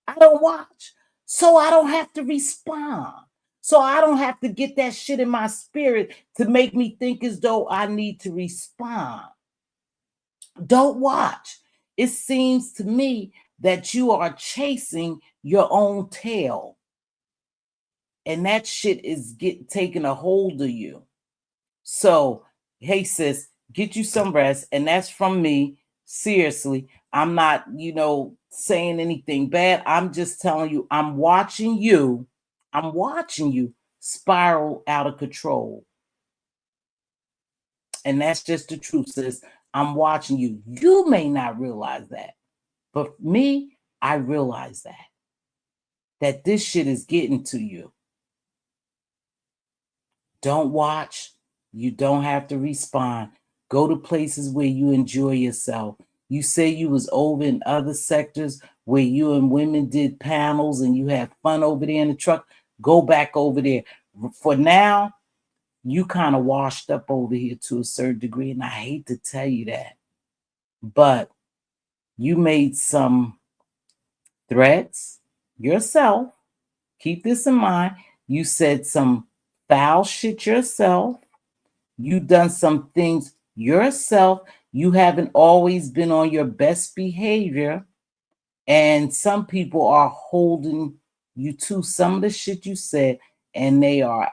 I don't watch. So I don't have to respond. So I don't have to get that shit in my spirit to make me think as though I need to respond. Don't watch. It seems to me that you are chasing your own tail. And that shit is taking a hold of you. So, hey sis, get you some rest. And that's from me. Seriously. I'm not, saying anything bad. I'm just telling you, I'm watching you spiral out of control. And that's just the truth, sis. I'm watching you. You may not realize that. But me, I realize that this shit is getting to you. Don't watch. You don't have to respond. Go to places where you enjoy yourself. You say you was over in other sectors where you and women did panels and you had fun over there in the truck. Go back over there. For now, you kind of washed up over here to a certain degree. And I hate to tell you that. But you made some threats yourself. Keep this in mind. You said some foul shit yourself. You done some things yourself. You haven't always been on your best behavior. And some people are holding you to some of the shit you said, and they're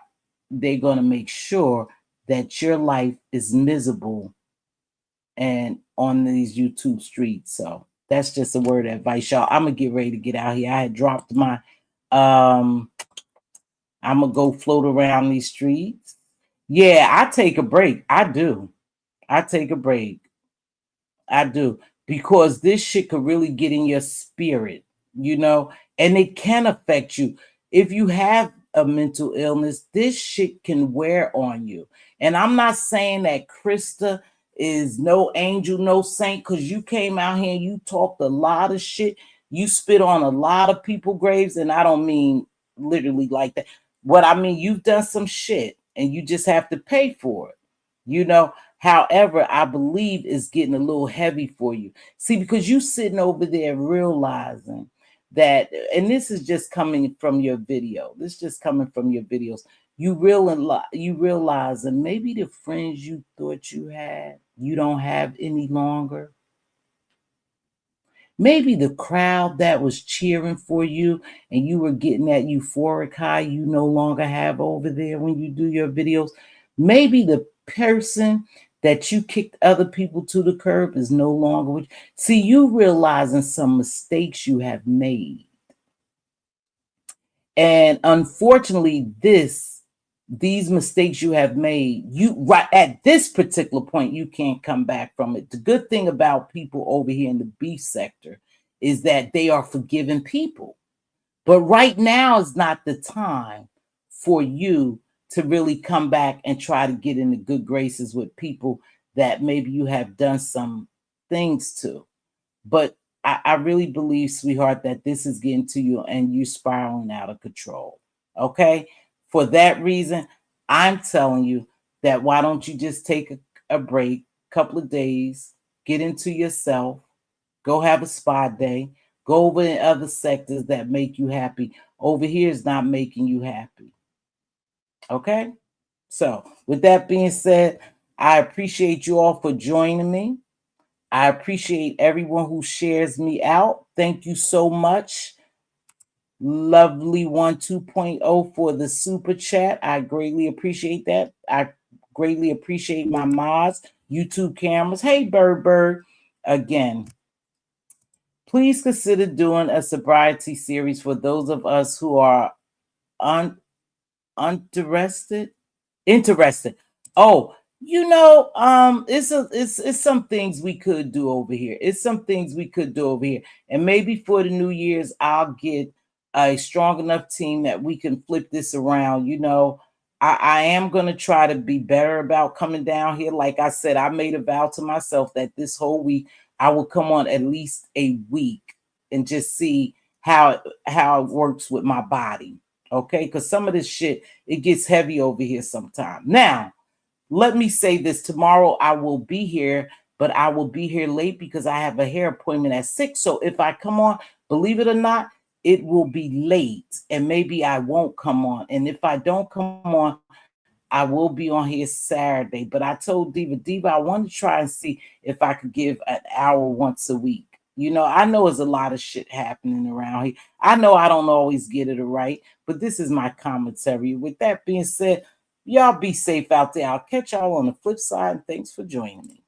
going to make sure that your life is miserable and on these YouTube streets. So that's just a word of advice, y'all. I'm gonna get ready to get out here. I had dropped my I'm gonna go float around these streets. Yeah, I take a break. I do. I take a break. I do, because this shit could really get in your spirit, and it can affect you. If you have a mental illness, this shit can wear on you. And I'm not saying that Krista is no angel, no saint, because you came out here and you talked a lot of shit. You spit on a lot of people graves, and I don't mean literally like that. What I mean, you've done some shit and you just have to pay for it. You know, However, I believe it's getting a little heavy for you. See, because you sitting over there realizing that, and this is just coming from your video. This is just coming from your videos. You realize that maybe the friends you thought you had, you don't have any longer. Maybe the crowd that was cheering for you and you were getting that euphoric high you no longer have over there when you do your videos. Maybe the person that you kicked other people to the curb is no longer with you. See, you realizing some mistakes you have made. And unfortunately, these mistakes you have made, you right at this particular point, you can't come back from it. The good thing about people over here in the beef sector is that they are forgiving people. But right now is not the time for you to really come back and try to get into good graces with people that maybe you have done some things to. But I really believe, sweetheart, that this is getting to you and you spiraling out of control. Okay. For that reason, I'm telling you that why don't you just take a break, couple of days, get into yourself, go have a spa day, go over in other sectors that make you happy. Over here is not making you happy. Okay. So, with that being said, I appreciate you all for joining me. I appreciate everyone who shares me out. Thank you so much. Lovely one 2.0 for the super chat. I greatly appreciate that. I greatly appreciate my mods, YouTube cameras. Hey, Bird. Again, please consider doing a sobriety series for those of us who are uninterested. Interested. Oh, it's some things we could do over here. It's some things we could do over here. And maybe for the New Year's, I'll get a strong enough team that we can flip this around. I am gonna try to be better about coming down here. Like I said, I made a vow to myself that this whole week I will come on at least a week and just see how it works with my body. Okay, because some of this shit, it gets heavy over here sometime. Now, let me say this. Tomorrow I will be here, but I will be here late because I have a hair appointment at 6. So if I come on, believe it or not, it will be late and maybe I won't come on. And if I don't come on, I will be on here Saturday. But I told Diva, I want to try and see if I could give an hour once a week. I know there's a lot of shit happening around here. I know I don't always get it right, but this is my commentary. With that being said, y'all be safe out there. I'll catch y'all on the flip side, and thanks for joining me.